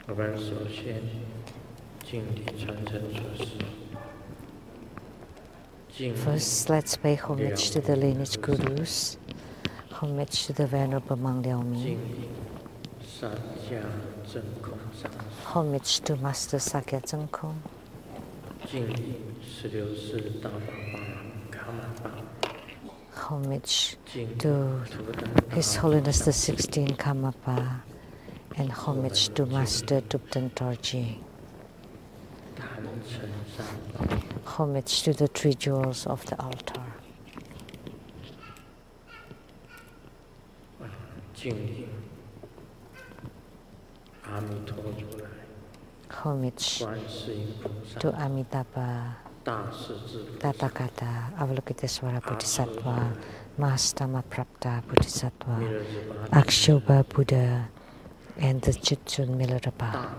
我们首先敬礼传承所示。 First, let's pay homage to the lineage gurus, homage to the Venerable Mang Liao Mi, homage to Master Sakya Zhengkong, homage to His Holiness the 16th Karmapa, and homage to Master Dupten Dorji. Homage to the three jewels of the altar. Homage to Amitabha, Tathagata, Avalokitesvara Bodhisattva, Mahastama Prapta Bodhisattva, Akshobha Buddha, and the Chitsun Milarepa.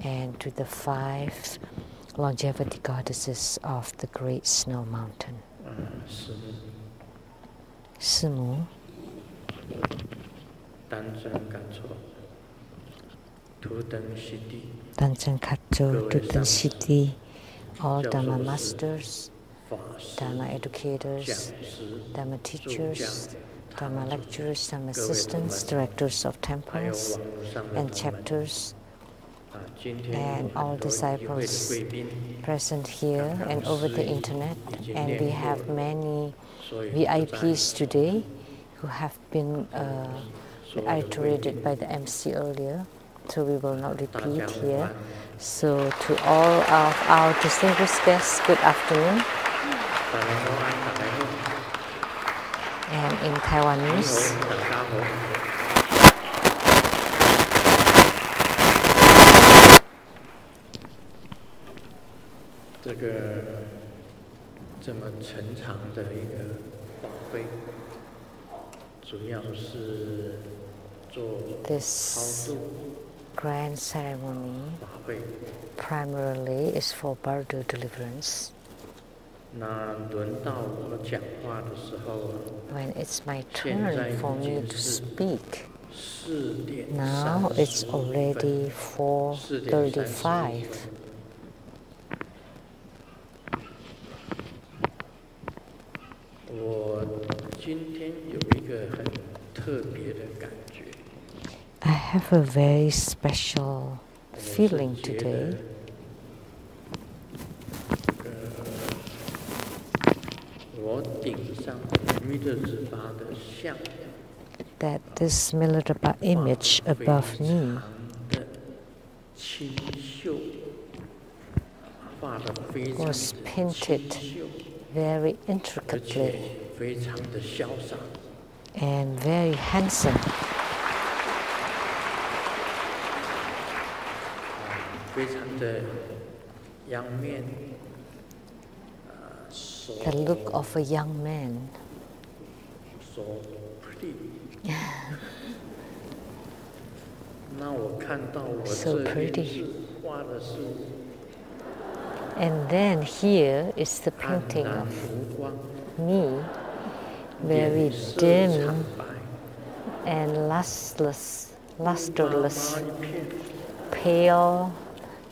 And to the 5 longevity goddesses of the Great Snow Mountain. Simu, Danzang Katso, Duten Siddhi, all Dharma masters, Dharma educators, Dharma teachers, Dharma lecturers, Dharma assistants, directors of temples and chapters, and all disciples present here and over the internet. And we have many VIPs today who have been reiterated by the MC earlier, so we will not repeat here. So to all of our distinguished guests, good afternoon. And in Taiwanese, this grand ceremony primarily is for Bardo deliverance. When it's my turn for me to speak, now it's already 4:35. I have a very special feeling today. That this Milarepa image above me was painted very intricately and very handsome. The look of a young man. So pretty. And then here is the painting of me, very dim and lustreless, pale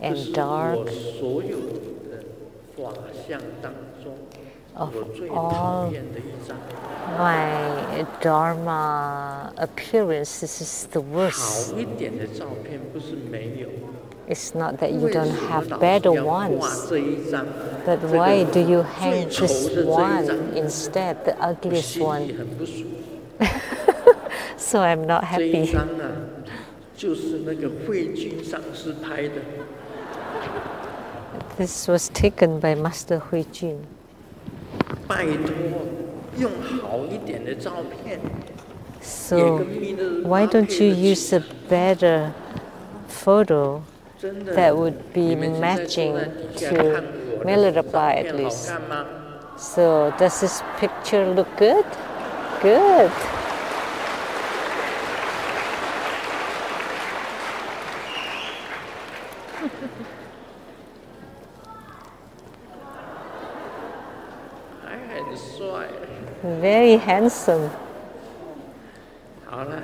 and dark. Of all my Dharma appearance, this is the worst. It's not that you don't have better ones, but why do you hang this one instead, the ugliest one? So I'm not happy. This was taken by Master Hui Jun. So why don't you use a better photo that would be matching to Milarepa at least? So does this picture look good? Good. Very handsome. 好了，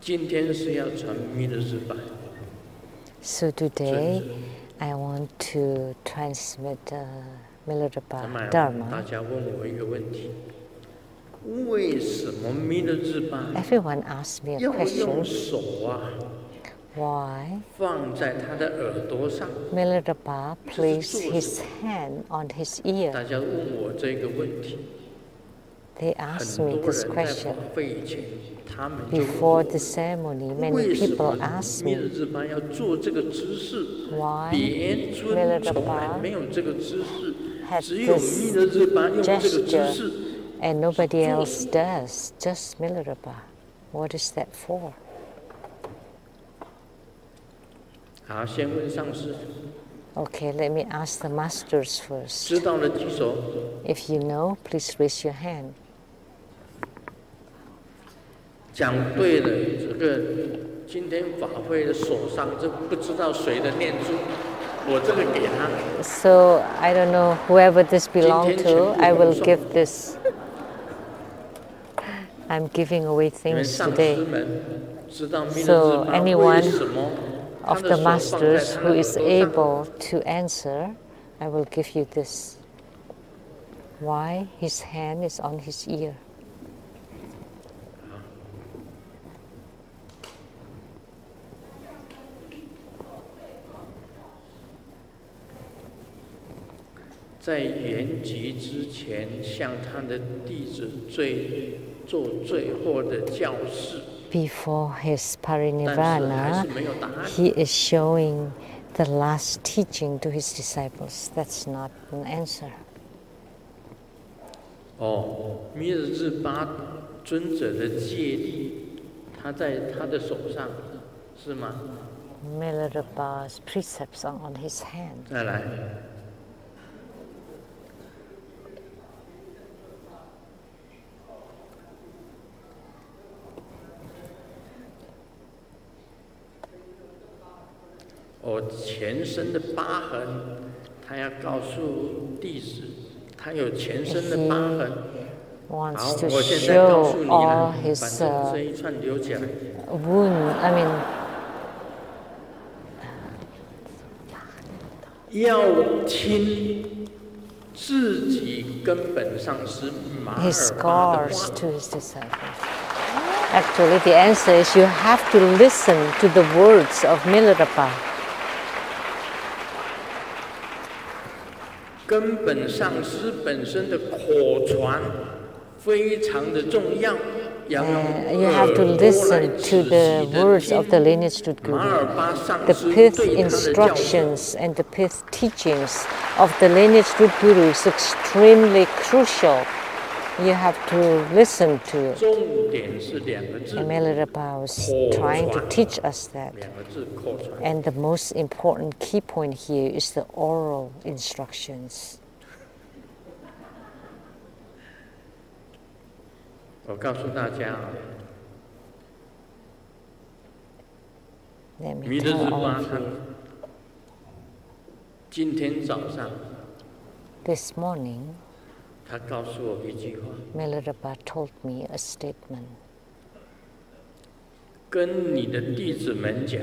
今天是要传弥勒日巴。So today, I want to transmit Milarepa Dharma. 大家问我一个问题：为什么弥勒日巴 Everyone asks me a 要用 question. 手啊 Why 放在他的耳朵上？ Milarepa placed his hand on his ear? 大家问我这个问题。 They asked 很 me 多 this 人在 question. 法会以前，他们就 Before the ceremony, many 为什 people 么 asked 弥勒 me 日巴要做这个姿势？ why 别尊 Milarepa 从来没有这个姿势， had 只有 this 弥勒日巴用这个姿 gesture 势。 and nobody else does, just Milarepa. What is that for? 好，先问上师， Okay, let me ask the masters first. 知道了举手。 If you know, please raise your hand. 讲对了，这个今天法会的手上这不知道谁的念珠，我这个给他。 So I don't know whoever this belongs to, I will give this. I'm giving away 你们 things 上 today. 师们知道弥勒 So 日巴 anyone 为什么他 Of 的 the 手放在 masters 他 who 的耳 is 朵上？ able to answer, I will give you this. Why his hand is on his ear. 在圆寂之前，向他的弟子做最后的教示。 Before his 但是还 parinirvana, 是没有答案。 he is showing the last teaching to his disciples. That's not an answer. 哦，弥勒日巴尊者的戒律，他在他的手上，是吗？ Milarepa's precepts are on his hand. 再来，前身的疤痕，他要告诉弟子，他有前身的疤痕。好， Wants to 我现在告诉 show 你 all 了， his 反正这一串留起来。 wound. I mean, 要听自己根本上是马 his 尔巴的 scars 话。 to his disciples. Actually, the answer is you have to listen to the words of Milarepa. 根本上师本身的口传非常的重要，要用 You have to 耳朵来 listen 仔 to 细 the 的 words of the 听 lineage to 马 Guru. 尔巴上 The 师 pith 对他的教授。 instructions and the pith teachings of the lineage to Guru is extremely crucial. You have to listen to it. 重点是两个字， And Milarepa was trying to teach us that. 两个字口传。 And the most important key point here is the oral instructions. 我告诉大家， Let me 弥勒 tell 日 all 巴 of 他 you. 今天早上 This morning, 他告诉我一句话， Milarepa told me a statement. 跟你的弟子们讲，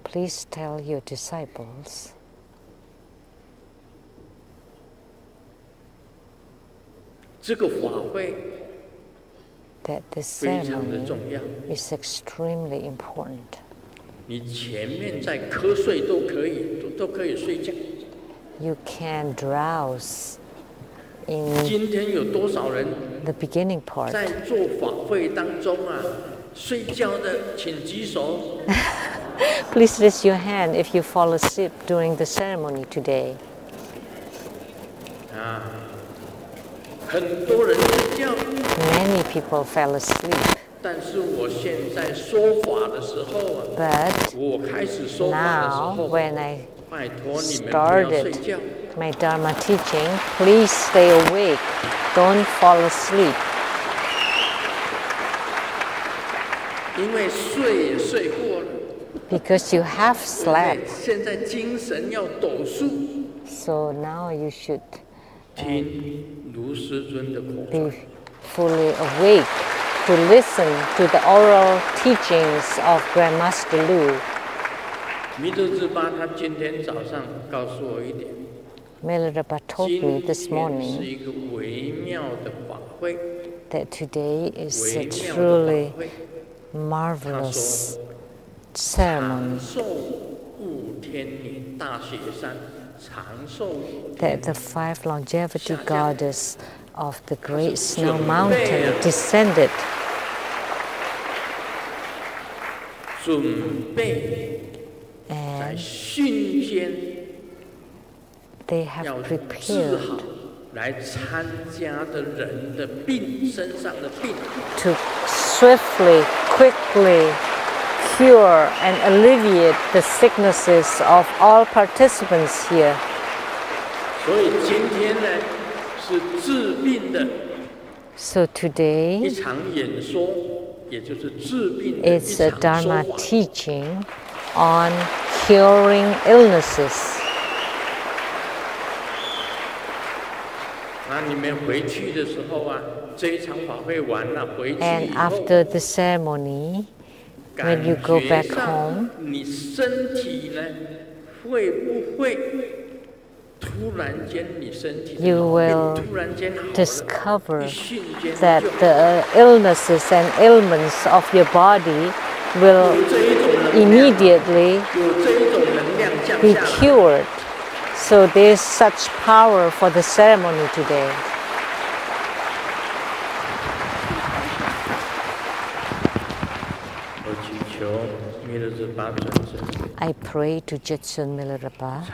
Please tell your disciples 这个法会 that this 非常的 ceremony 重要。 is extremely important. 你前面在瞌睡都可以，都可以睡觉。 You can drowse in 今天有多少人 the beginning part. 在做法会当中啊，睡觉的请举手。 Please raise your hand if you fall asleep during the ceremony today. 啊，很多人睡觉， Many people fell asleep, 但是我现在说法的时候啊， but 我开始说法的时 now 候， when I 拜托你们不要睡 started 觉。 my Dharma teaching, please stay awake. Don't fall asleep. 因为睡也睡过了， Because you have 对 slept. 现在精神要抖擞， So now you should be fully awake to listen to the oral teachings of Grandmaster Lu. Milarepa told me this morning that today is a truly marvelous ceremony, that the 5 longevity goddess of the great snow mountain descended and they have prepared to swiftly, quickly cure and alleviate the sicknesses of all participants here. So today it's a Dharma teaching on curing illnesses. And after the ceremony, when you go back home, you will discover that the illnesses and ailments of your body will immediately be cured. So there's such power for the ceremony today. I pray to Jetsun Milarepa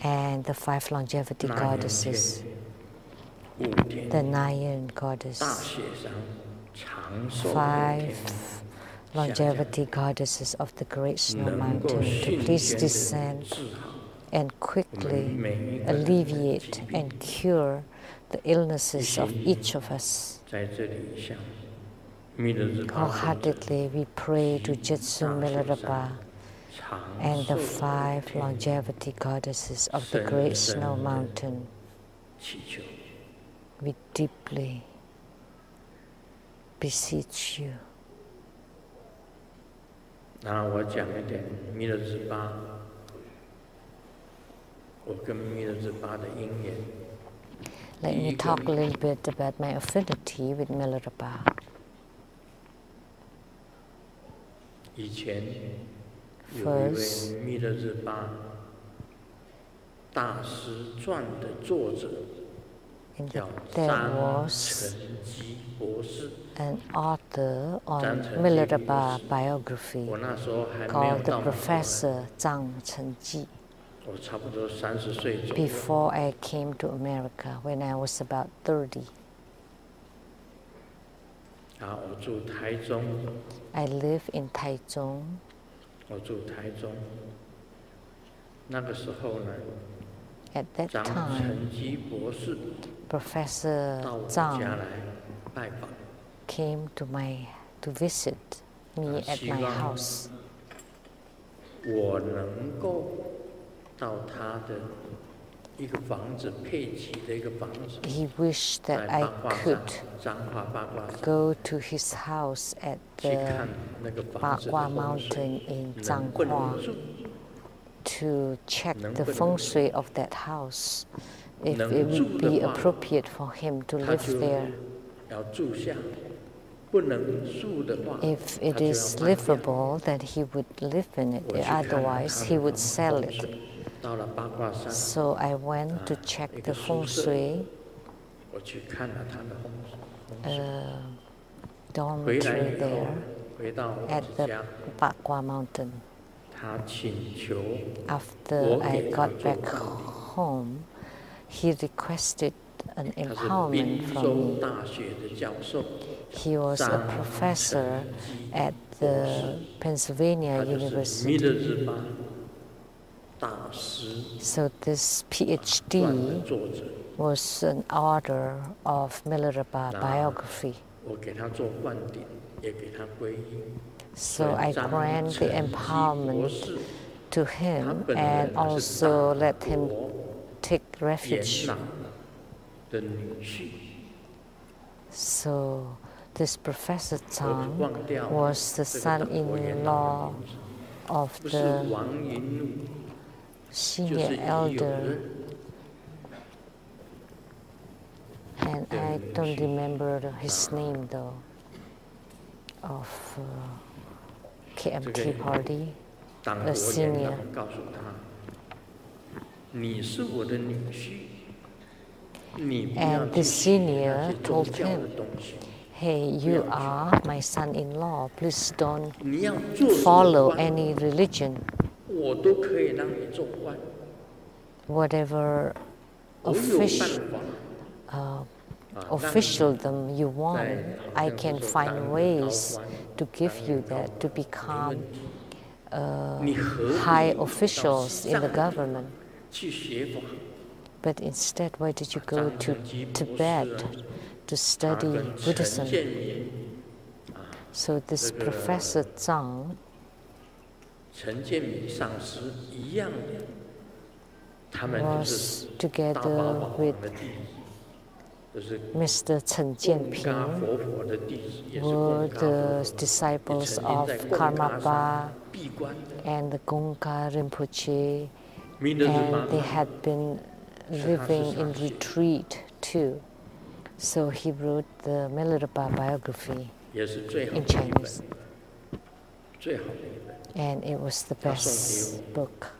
and the 5 longevity goddesses, the Nayan goddess, 5 longevity goddesses of the great snow mountain, to please descend and quickly alleviate and cure the illnesses of each of us. Wholeheartedly we pray to Jetsun Milarepa and the 5 longevity goddesses of the great snow mountain. We deeply beseech you. Let me talk a little bit about my affinity with Milarepa. First, there was an author on Milarepa biography called the Professor Zhang Chenji. Before I came to America, when I was about 30. I live in Taichung. At that time, Professor Zhang came to visit me at my house. He wished that I could go to his house at the Bagua mountain in Zhanghua to check the feng shui of that house, if it would be appropriate for him to live there. If it is livable, then he would live in it, otherwise he would sell it. So I went to check the feng shui dormitory there at the Bagua mountain. After I got back home, he requested an empowerment from me. He was a professor at the Pennsylvania University. So this PhD was an author of Milarepa biography. So I grant the empowerment to him and also let him take refuge. So this Professor Zhang was the son-in-law of the senior elder, and I don't remember his name though, of KMT party, a senior. And the senior told him, hey, you are my son-in-law, please don't follow any religion. Whatever officialdom you want, I can find ways to give you that, to become high officials in the government. But instead, why did you go to Tibet to study Buddhism? So this Professor Zhang was together with Mr. Chen Jianping, were the disciples of Karmapa and the Gongka Rinpoche, and they had been living in retreat too. So he wrote the Milarepa biography in Chinese. And it was the best book.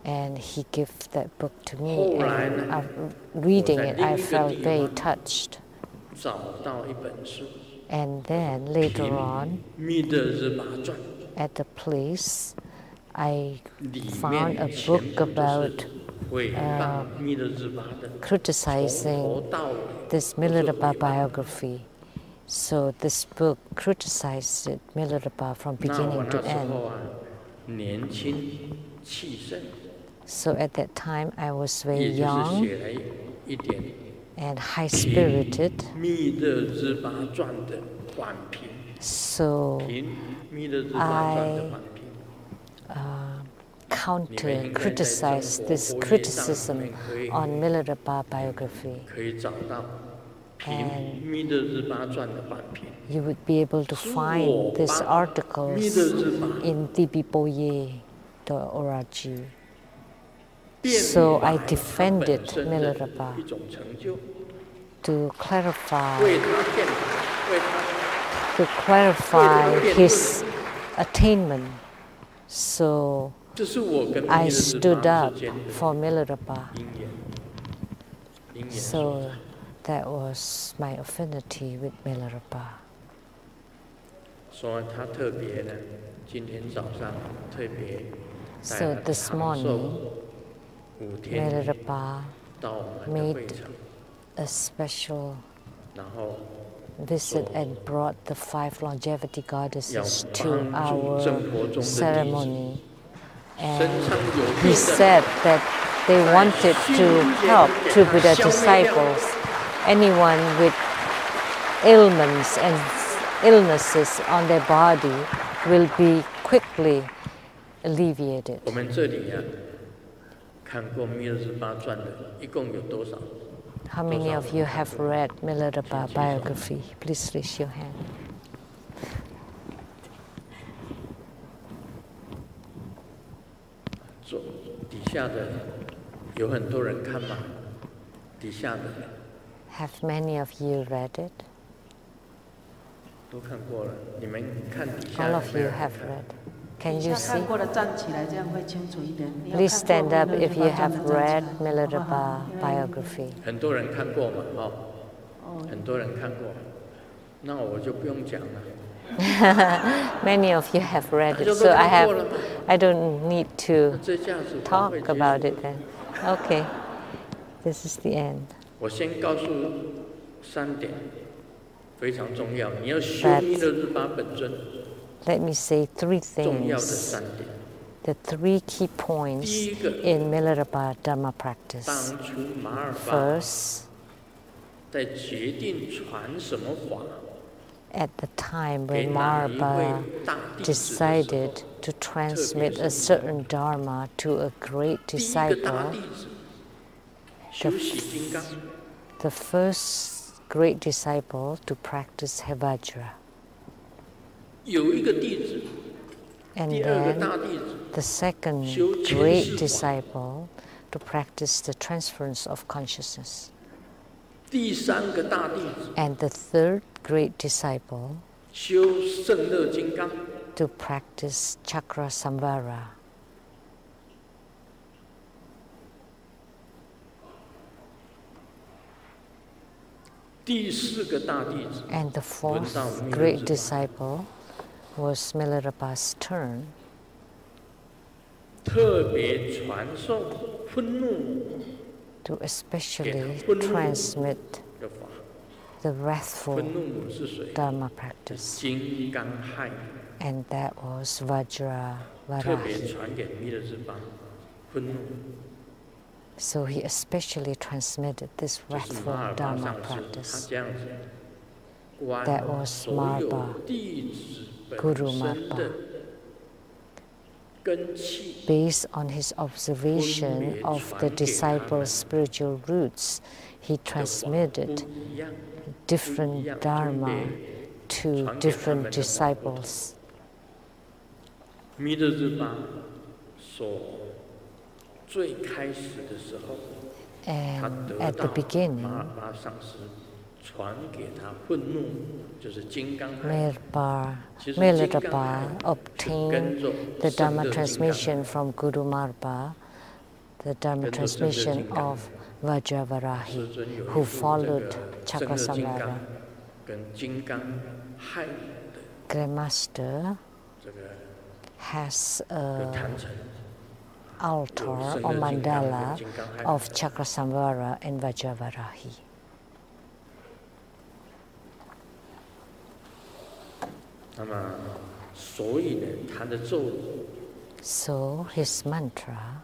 And he gave that book to me, and reading it, I felt very touched. And then later on, at the place, I found a book about criticizing this Milarepa biography. So this book criticized Milarepa from beginning to end. So at that time, I was very young and high-spirited. So I criticized this criticism on Milarepa biography. And you would be able to find these articles in dbiboye.org. So I defended Milarepa to clarify his attainment. So I stood up for Milarepa. So that was my affinity with Milarepa. So this morning, Milarepa made a special visit and brought the 5 longevity goddesses to our ceremony. And he said that they wanted to help true Buddha disciples. Anyone with ailments and illnesses on their body will be quickly alleviated. How many of you have read Milarepa biography? Please raise your hand. Have many of you read it? All of you have read. Can you see? Please stand up if you have read Milarepa biography. Many of you have read it, so I don't need to talk about it then. Okay, this is the end. But let me say 3 things, the 3 key points in Milarepa Dharma practice. First, at the time when Milarepa decided to transmit a certain Dharma to a great disciple, the first great disciple to practice Vajra. And then the second great disciple to practice the transference of consciousness. And the third great disciple to practice chakra samvara. And the fourth great disciple was Milarepa's turn to especially transmit the wrathful Dharma practice, and that was Vajra Varahi. So he especially transmitted this wrathful Dharma practice. That was Marpa, Guru Marpa. Based on his observation of the disciples' spiritual roots, he transmitted different Dharma to different disciples. And at the beginning, Milarepa obtained the Dharma transmission from Guru Marpa, the Dharma transmission of Vajravarahi, who followed Chakrasamvara. Grandmaster has an altar or mandala of Chakrasamvara and Vajravarahi. So his mantra,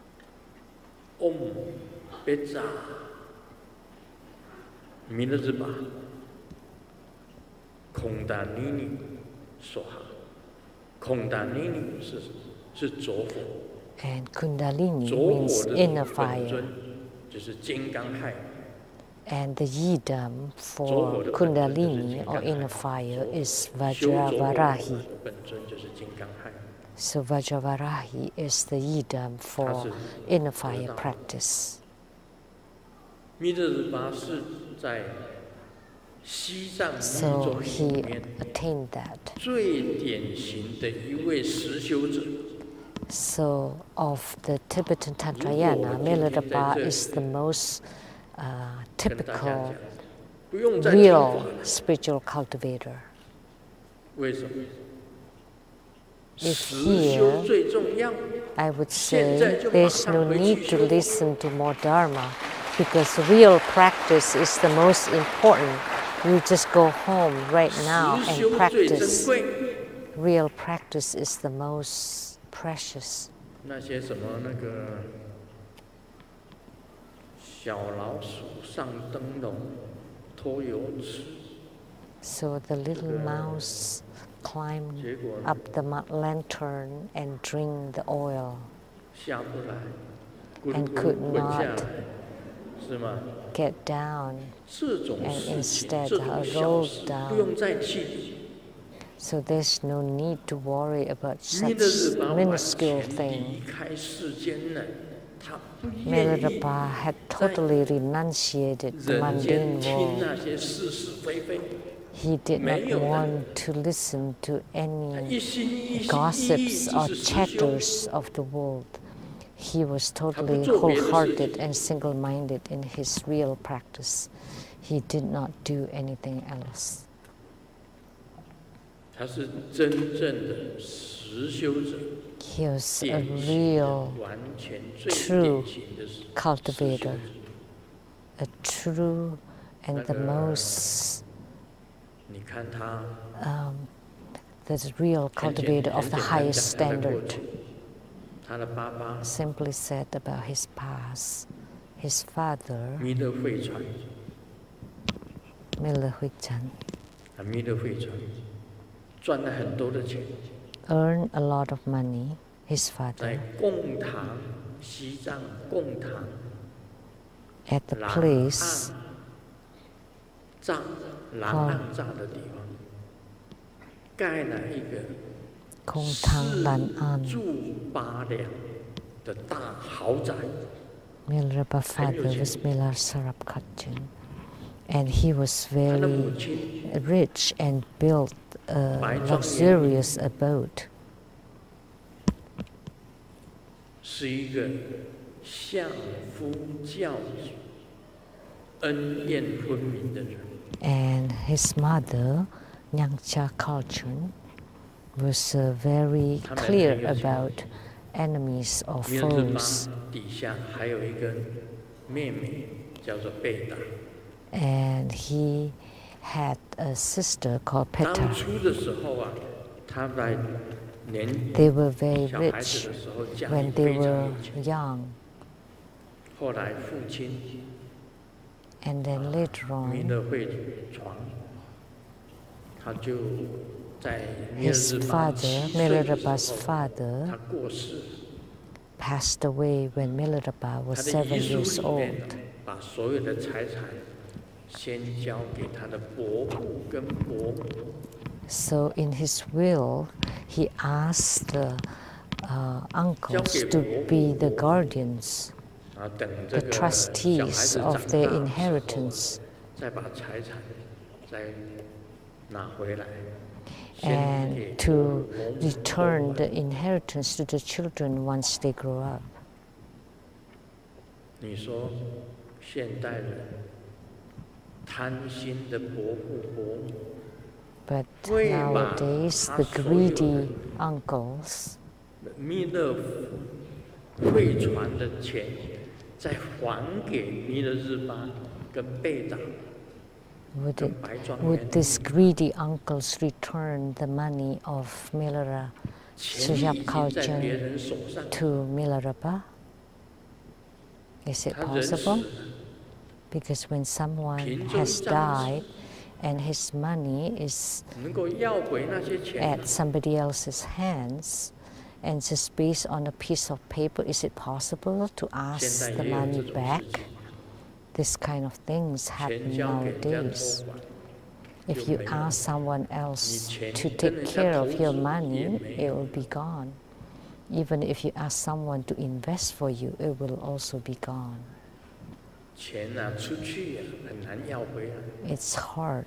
Om Bedza Milarepa Kongdanini Soha. Kongdanini is and Kundalini means inner fire. And the yidam for Kundalini or inner fire is Vajravarahi. So Vajravarahi is the yidam for inner fire practice. So he attained that. So of the Tibetan Tantrayana, Milarepa is the most typical, real spiritual cultivator. If here, I would say there's no need to listen to more Dharma because real practice is the most important. You just go home right now and practice. Real practice is the most precious. So the little mouse climbed up the lantern and drank the oil and could not get down and instead rolled down. So there's no need to worry about such minuscule thing. Milarepa had totally renunciated the mundane world. He did not want to listen to any gossips or chatters of the world. He was totally wholehearted and single-minded in his real practice. He did not do anything else. He was a real, true cultivator, a true and the most, the real cultivator of the highest standard. Simply said about his past, his father, Milarepa, earned a lot of money, his 在 father, 贡堂，西藏贡堂 at the 南 place 岸藏南岸藏的地方，盖了一个4住8两的大豪宅。 Milarepa father was Milar Sarabkatjin, and he was very rich and built a luxurious abode. 是一个相夫教子、恩怨分明的人。 And his mother, Nyangcha Kalchun, was very clear about enemies or foes. 底下还有一个妹妹，叫做贝达。 And he had a sister called 当 Peta. 初的时候啊，他在年 They were very 小孩 rich 子的时候，家里 when 非 they 常 were 有钱。 young. 后来父亲 And then later 弥 on, 勒会床，他就在弥勒 his 日巴 father, 7岁的 Milarepa's 时候， father, 他过世。 passed away when Milarepa 他 was 的 7遗 years 书里面 old. 把所有的财产先交给他的伯父跟伯母。 So in his will, he asked the uncles to be the guardians, 啊，等 the 这个小孩 trustees 子 of 长 their 大的时候， inheritance, 再把财产再拿回来， and to return the inheritance to the children once they grow up. 你说现代人贪心的伯父伯母， But nowadays, the greedy uncles 弥勒会传的钱再还给弥勒日巴跟贝达。 would these greedy uncles return the money of Milara 钱已经在别 Sujap 人手上， to Milarepa? Is it 他人死 possible? 了， Because when someone 凭着 has 账 died and his money is 能够要回那些钱， at somebody else's hands and just based on a piece of paper, is it possible to 现 ask 在 the 也有这 money 种 back? 事情。 This kind of things 钱 happen 交给人家 nowadays. 托管， If 就 you 没有 ask someone else 你钱 to 跟 take 人家 care 投 of your 资 money, 也没 it 有。 will be gone. Even if you ask someone to invest for you, it will also be gone. 钱啊，出去啊，很难要回来。 It's hard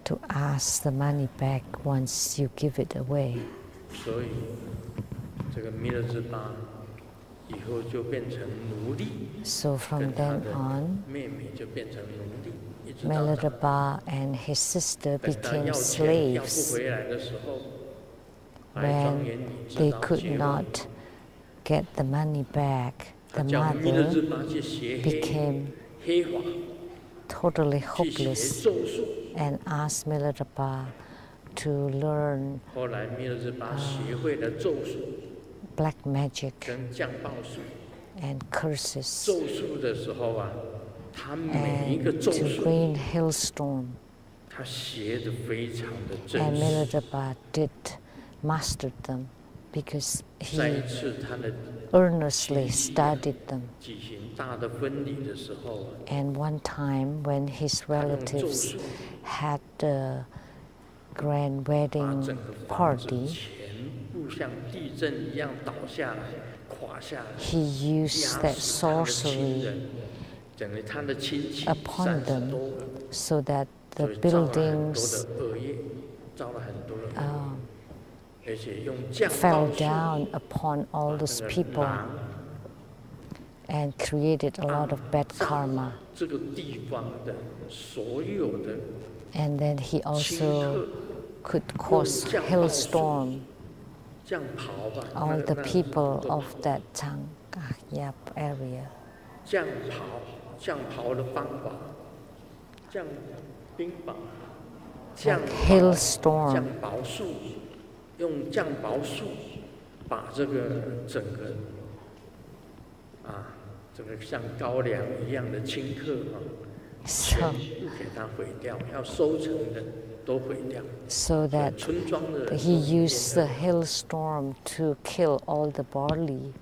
to ask the money back once you give it away. 所以，这个弥勒日巴以后就变成奴隶， So from 跟他 then 的 on, 妹妹就变成奴隶，一直到长大 Milarepa and his sister 等到 became 要钱要不 slaves 回来的时候，白庄 when 严女知 they 道 could 绝望， not get the money back. 他 The 叫弥勒 mother 日巴去学 became 黑法， totally 去学 hopeless 咒术。 and asked Milarepa to learn 后来弥勒日巴学会了咒术 black magic 跟降报术。 and curses 咒术的时候啊，他每一个 and 咒 to 术， rain hailstorm. 他学的非常的真 And 实。 Milarepa did master them because 再一 he 次他的 earnestly studied them. 举行大的婚礼的时候啊， And one time when his 他用咒 relatives 术 had a grand 把 wedding 整个房子 party, 全部像地震一样倒下来、垮下来， he used 压 that 死他的亲 sorcery 人，整个他的亲戚 upon 30 them 多个， so that the 所以造了很多 buildings 的恶业，造了很多的恶业。而且用降 fell 报术 down upon all 把 those 那个 people 狼 and created a lot of bad 在 karma. 这个地方的所有的 And then he 顷 also 刻 could cause hailstorm. 降袍吧， All the 那 people 都 of that Changyap area. 降袍的方法，降冰雹，降 Like 雹 hailstorm. 降雹术，用降雹术把这个整个这个像高粱一样的顷刻 so that he used the hailstorm to kill all the barley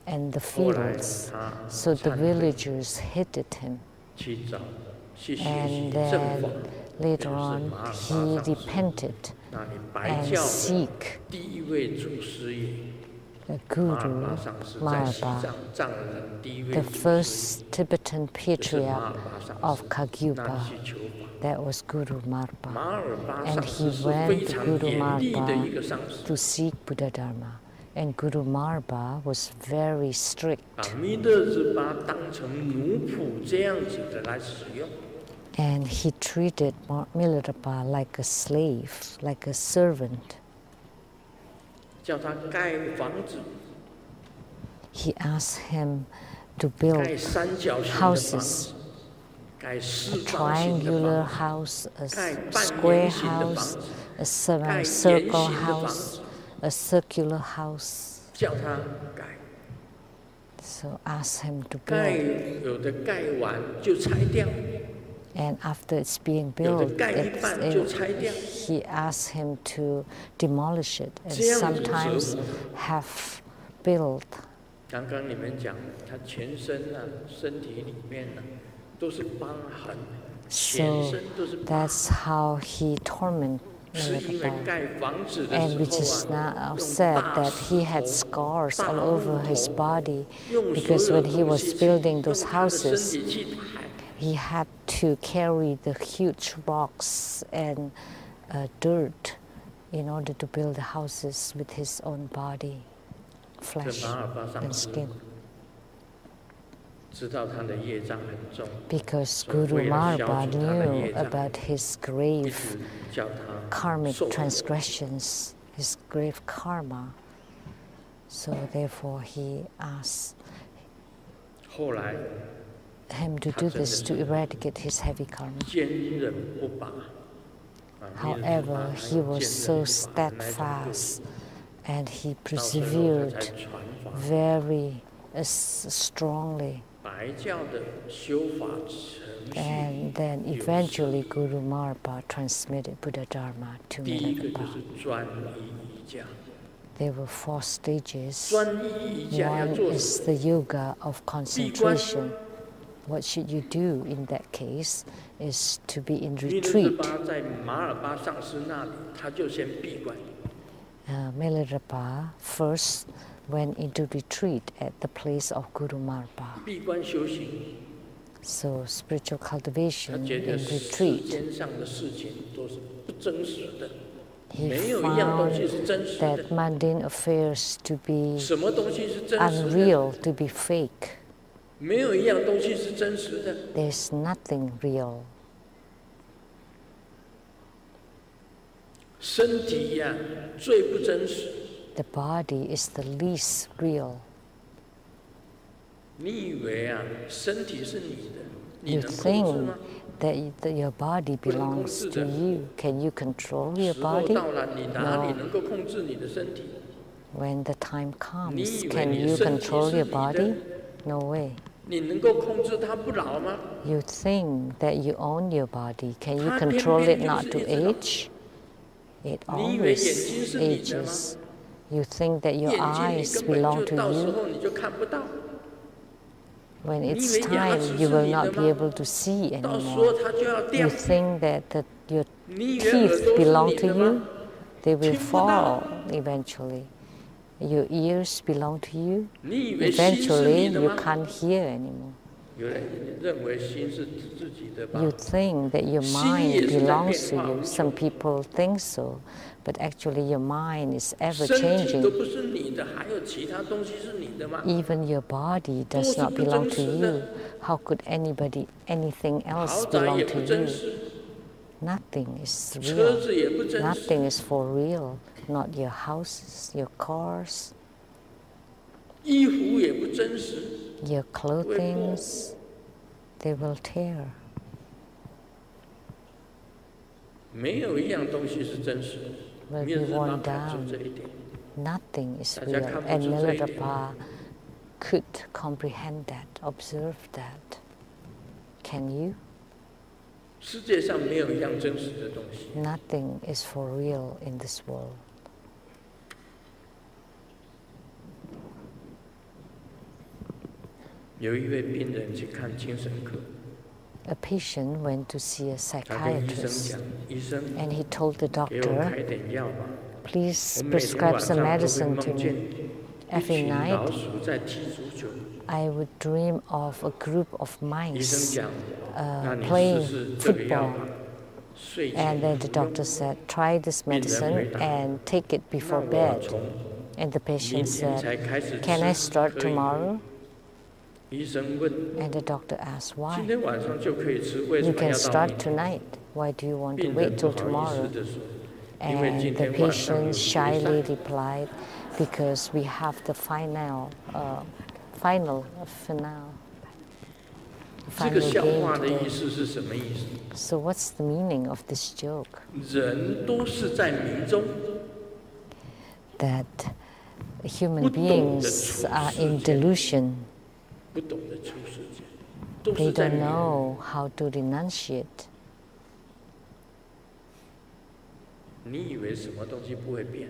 and the fields, so the villagers hated him. And then later on, he repented and seek the Guru Milarepa, the first Tibetan patriarch of Kagyupa. That was Guru Milarepa. And he went to Guru Milarepa to seek Buddha Dharma. And Guru Milarepa was very strict. And he treated Milarepa like a slave, like a servant. He asked him to build houses, a triangular house, a square house, a semicircle house, a circular house. So asked him to build. And after it's being built, he asked him to demolish it and sometimes have built. So that's how he tormented Milarepa. And we just now said that he had scars all over his body because when he was building those houses, he had to carry the huge rocks and dirt in order to build the houses with his own body, flesh and skin. Because Guru Milarepa knew about his grave karmic transgressions, his grave karma. So therefore he asked him to do this to eradicate his heavy karma. However, he was so steadfast and he persevered very strongly. And then eventually Guru Milarepa transmitted Buddha Dharma to Milarepa. There were 4 stages. One is the yoga of concentration. What should you do in that case is to be in retreat. Milarepa first went into retreat at the place of Guru Milarepa. So spiritual cultivation in retreat. He found that mundane affairs to be unreal, to be fake. There's nothing real. The body is the least real. You think that your body belongs to you. Can you control your body? No. When the time comes, can you control your body? No way. You think that you own your body. Can you control it not to age? It always ages. You think that your eyes belong to you. When it's time, you will not be able to see anymore. You think that your teeth belong to you. They will fall eventually. Your ears belong to you. Eventually, you can't hear anymore. You think that your mind belongs to you. Some people think so, but actually your mind is ever changing. Even your body does not belong to you. How could anything else belong to you? Nothing is real. Nothing is for real. Not your houses, your cars, your clothing, they will tear. Will be worn down. Nothing is real. And Milarepa could comprehend that, observe that. can you? 世界上没有一样真实的东西。 Nothing is for real in this world. 有一位病人去看精神科， A patient went to see a 他跟医生 psychiatrist 讲：“医生， and he told the 给我 doctor, 开点药吧。 please 我每天 prescribe 晚 some 上都会 medicine to 梦见 me. 一 Every 群老 night 鼠在踢足球。 I would dream of a group of 医生 mice 讲：那你试 playing 试这个药 football. 吧。睡 And 前 then the 服用 doctor said, try this medicine and take it 那 before 我 bed. 从 And the 明 patient 天才 said, 开始 can I 吃 start 可以吗？ tomorrow? 医生问： And the doctor asked, 今 why? 天晚上就可以吃，为什 You 么 can 要到 start 明天？ tonight. Why do you want to 病 wait 人 till 不好意思 tomorrow? 地说：因为 And 今 the 天晚上有 patient 决 shyly 赛。 replied, because we have the final 这个 final 笑 game 话的意 today. 思是什么意思？ So what's the meaning of this joke? 人都是在迷中， That human 不懂得 beings 处 are 世 in 间， delusion. 不懂得处世间，都 They 是在 don't 迷。 know how to renunciate. 你以为什么东西不会变？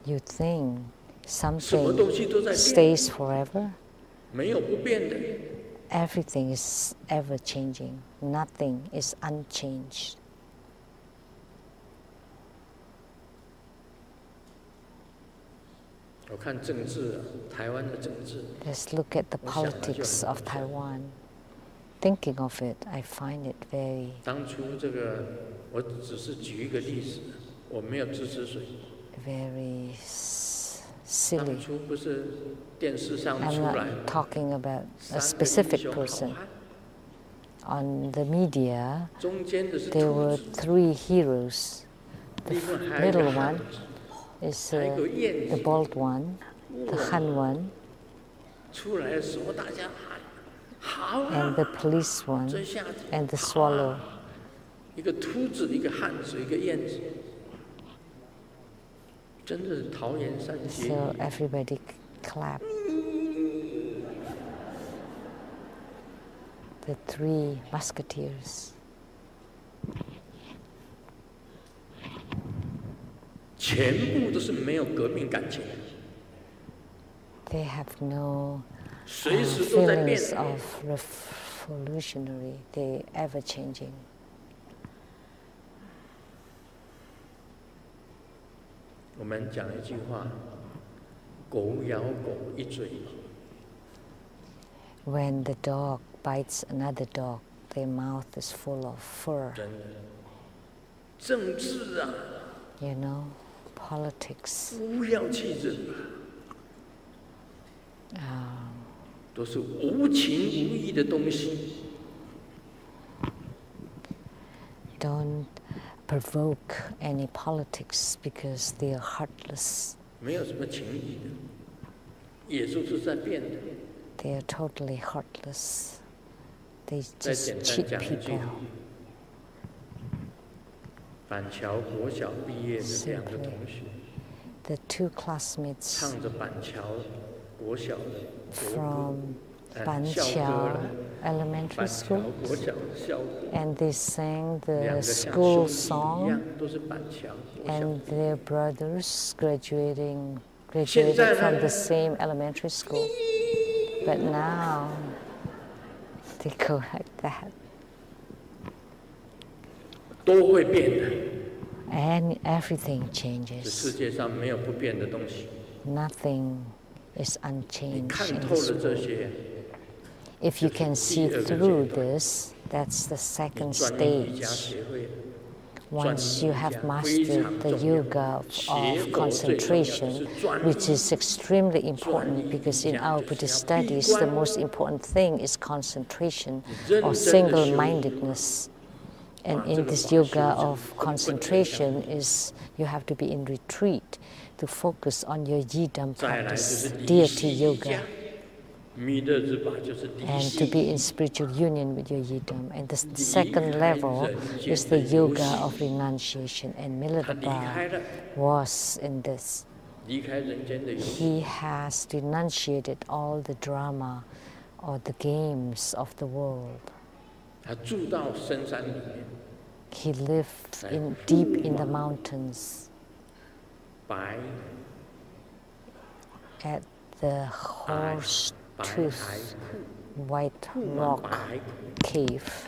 You think 什么 something 东西都在变， stays forever? 没有不变的。 Everything is ever changing. Nothing is unchanged. 我看政治啊，台湾的政治， Let's look at the politics of Taiwan. Thinking of it, I find it very, 当初这个，我只是举一个例子，我没有支持谁。 very 当 silly. 初不是电视上 I'm 出来 not talking about a 三个英 specific 雄好 person. 汉， On the media, 中间的是 there 兔 were 子， three heroes. 另外还有一 Little 个汉 one 子， is 还有个燕 the 子。 bald one, the Han one, 出来的时候大家喊好啊 and，the police one, 这下子 and the 好啊 swallow. 一个秃子，一个汉子，一个燕子，真的是桃园三结义。 So everybody clapped. The three musketeers. 全部都是没有革命感情， They have no 随时都在变。 feelings of revolutionary. They ever changing. 我们讲一句话：狗咬狗一嘴毛。 When the dog bites another dog, their mouth is full of fur. 真的，政治啊， You know, politics. 不要气人，都是无情无义的东西。 Don't provoke any politics because they are heartless. 没有什么情义的，也就是在变的。 They are totally heartless. They 再 just 简单 cheat 讲一句 people.，板桥国小毕业的两个同学， The two classmates 唱着板桥国小的国歌， from 校歌 Banqiao 了。 Elementary 板桥 School, 国小的校歌， and they sang 两 the 个像 school 兄弟一样 song, 都是板桥国小。 and their brothers graduated 现在呢？ from the same elementary school. But now they go like that. 都会变的， And everything 这 changes. 世界上没有不变的东西。 Nothing is 你 unchanged 看 in 透 this 了这 world. 些， If you can see 第二个 through 阶段。 this, that's the 你 second 专业瑜伽 stage. 学会了， Once you have 非 mastered 常 the 重要。 yoga 学 of 佛最重要的 concentration, 是专 which 一。 is extremely important because in our Buddhist studies, the most important thing is concentration or single-mindedness. And in this yoga of concentration is you have to be in retreat to focus on your yidam 再来就 practice, 是离 deity 系瑜 yoga, 伽，弥勒日巴就是离 and 系 to be in spiritual union with your yidam. And the second level is the yoga of renunciation. And 他离开 Milarepa 了， was in this. 离开人间的游戏， He has renunciated all the drama or the games of the world. He lived deep in the mountains at the horse-tooth white rock cave.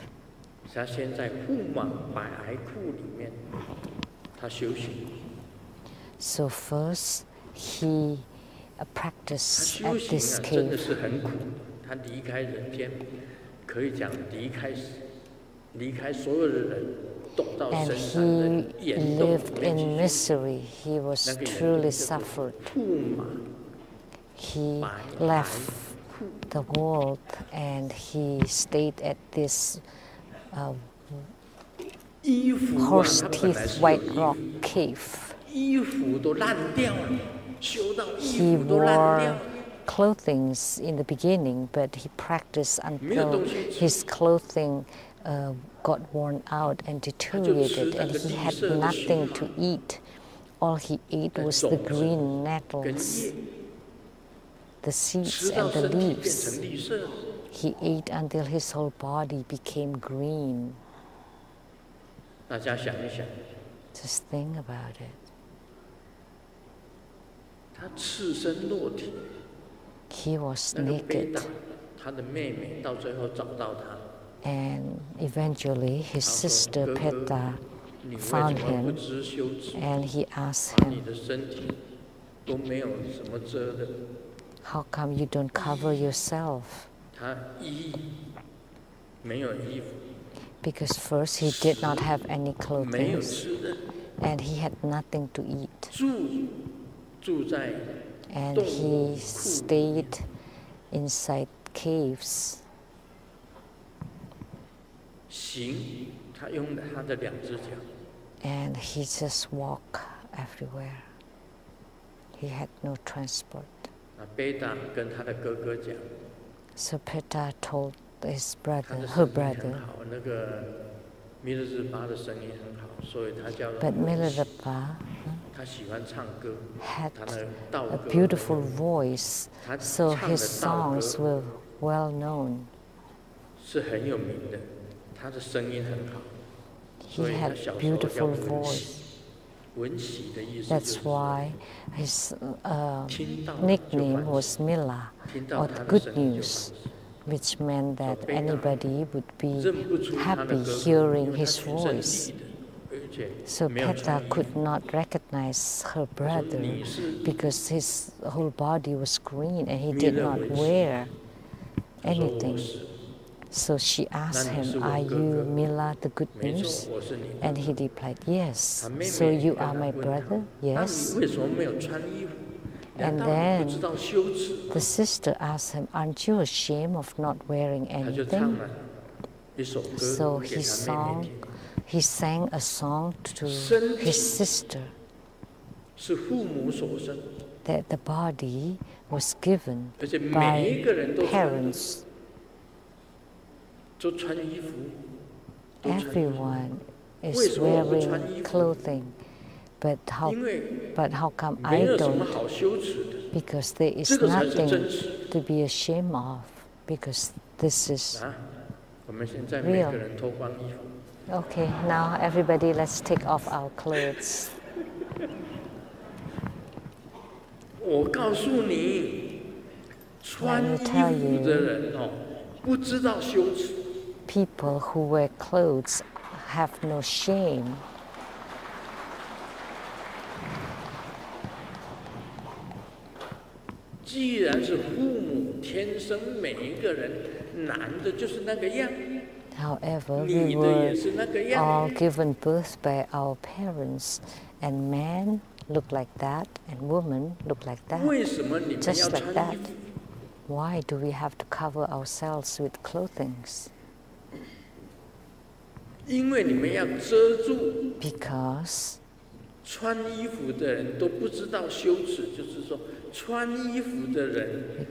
So first he practiced at this cave. And he lived in misery. He was truly suffered. He left the world and he stayed at this horse-teeth white rock cave. He wore clothing in the beginning, but he practiced until his clothing got worn out and deteriorated, and he had nothing to eat. All he ate was the green nettles, the seeds and the leaves. He ate until his whole body became green. Just think about it. He was naked. And eventually his sister Peta found him and he asked him, how come you don't cover yourself? Because first he did not have any clothing and he had nothing to eat. And he stayed inside caves. And he just walked everywhere. He had no transport. So Peta told his brother, her brother, but Milarepa had a beautiful voice, so his songs were well known. He had a beautiful voice. That's why his nickname was Mila, or the good news, which meant that anybody would be happy hearing his voice. So Peta could not recognize her brother because his whole body was green and he did not wear anything. So she asked him, are you Mila the good news? And he replied, yes. So you are my brother? Yes. And then the sister asked him, aren't you ashamed of not wearing anything? So he sang a song to his sister that the body was given by parents. Everyone is wearing clothing, but how come I don't? Because there is nothing to be ashamed of, because this is real. Okay, now everybody, let's take off our clothes. Let me tell you, people who wear clothes have no shame. However, we were all given birth by our parents, and men look like that, and women look like that, just like that. Why do we have to cover ourselves with clothing? Because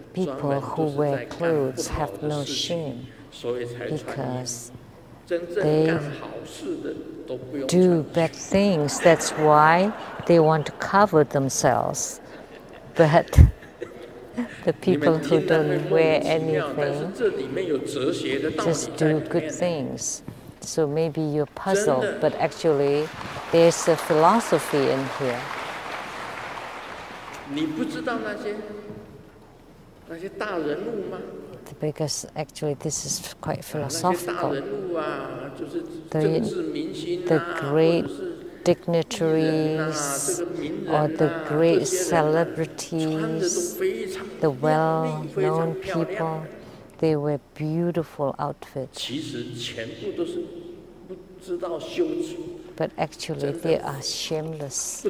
people who wear clothes have no shame, because they do bad things. That's why they want to cover themselves. But The people who don't wear anything just do good things. So maybe you're puzzled, but actually there's a philosophy in here. Because actually this is quite philosophical. The great dignitaries or the great celebrities, the well-known people, they wear beautiful outfits. But actually they are shameless.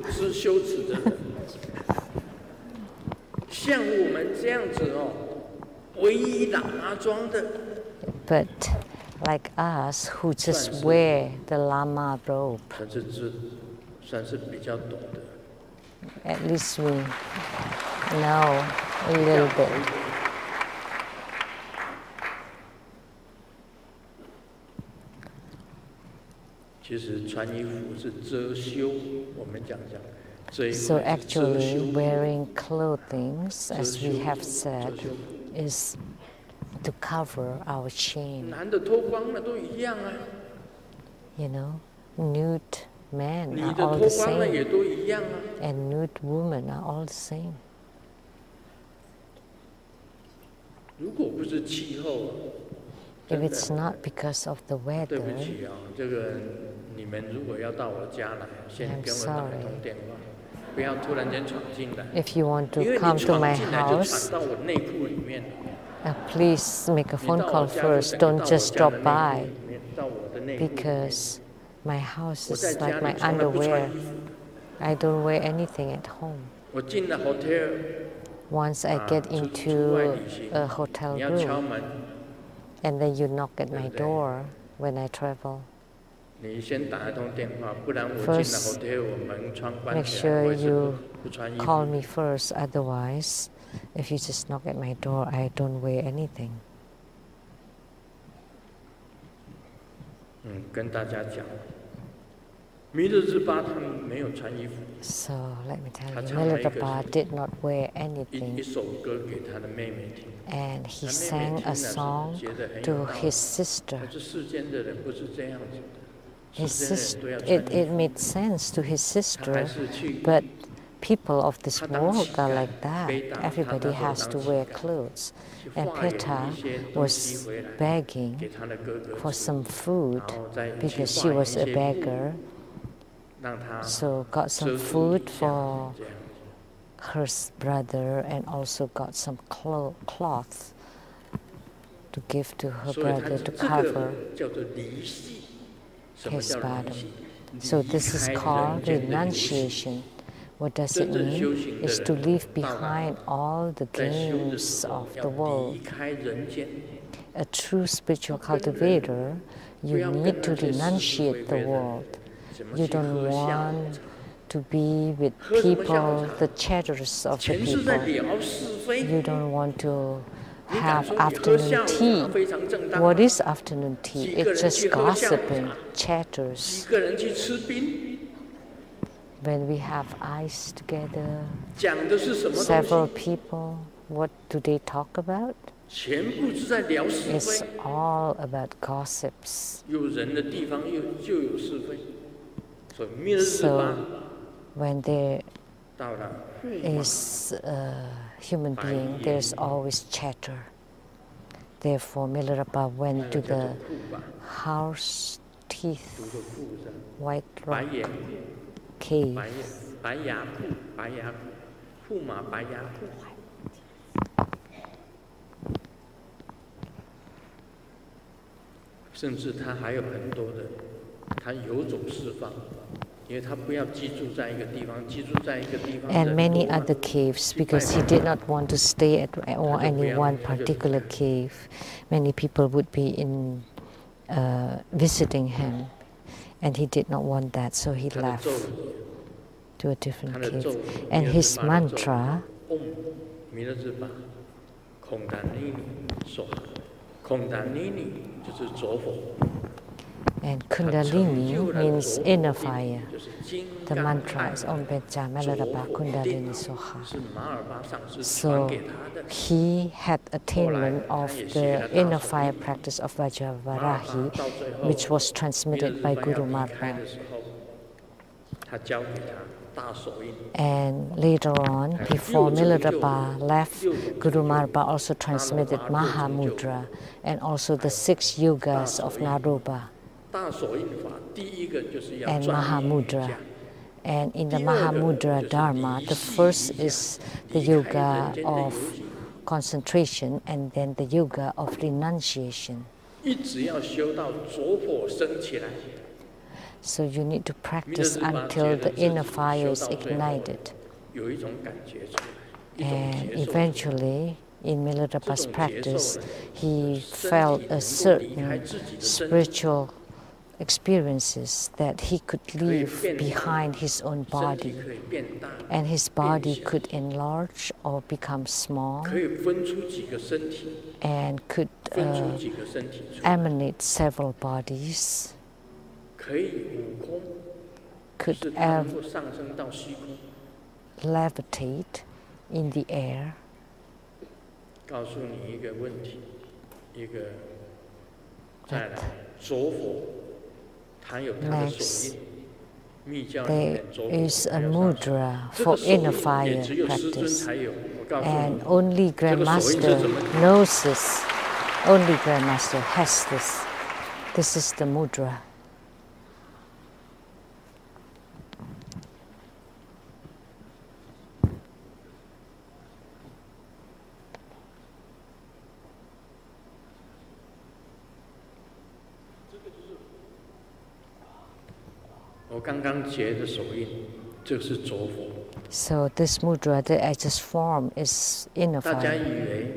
But like us who just wear the Lama robe, at least we know a little bit. So actually wearing clothing, as we have said, is to cover our shame. You know, nude men are all the same, and nude women are all the same. If it's not because of the weather, I'm sorry. If you want to come to my house, please make a phone call first. Don't just drop by, because my house is like my underwear. I don't wear anything at home. Once I get into a hotel room, and then you knock at my door when I travel. First, make sure you call me first, otherwise, if you just knock at my door, I don't wear anything. So let me tell you, Milarepa did not wear anything, and he sang a song to his sister. It made sense to his sister, but people of this world are like that. Everybody has to wear clothes. And Peta was begging for some food because she was a beggar. So got some food for her brother and also got some cloth to give to her brother to cover his bottom. So this is called renunciation. What does it mean? It's to leave behind all the games of the world. A true spiritual cultivator, you need to renunciate the world. You don't want to be with people, the chatters of the people. You don't want to have afternoon tea. What is afternoon tea? It's just gossiping, chatters. When we have ice together, several people, what do they talk about? It's all about gossips. So when there is a human being, there's always chatter. Therefore, Milarepa went to the Horse Teeth White Rock cave. And many other caves, because he did not want to stay at any one particular cave. Many people would be visiting him, and he did not want that, so he left to a different cave. And his mantra, And Kundalini means inner fire. The mantra is Om Pecha Milarepa Kundalini Soha. So he had attainment of the inner fire practice of Vajravarahi, which was transmitted by Guru Marpa. And later on, before Milarepa left, Guru Marpa also transmitted Mahamudra and also the 6 yugas of Naropa and Mahamudra. And in the Mahamudra Dharma, the first is the yoga of concentration and then the yoga of renunciation. So you need to practice until the inner fire is ignited. And eventually, in Milarepa's practice, he felt a certain spiritual experiences that he could leave behind his own body, and his body could enlarge or become small and could emanate several bodies, could levitate in the air. Next, there is a mudra for inner fire practice, and only Grandmaster knows this. Only Grandmaster has this. This is the mudra. So this mudra that I just formed is inner fire.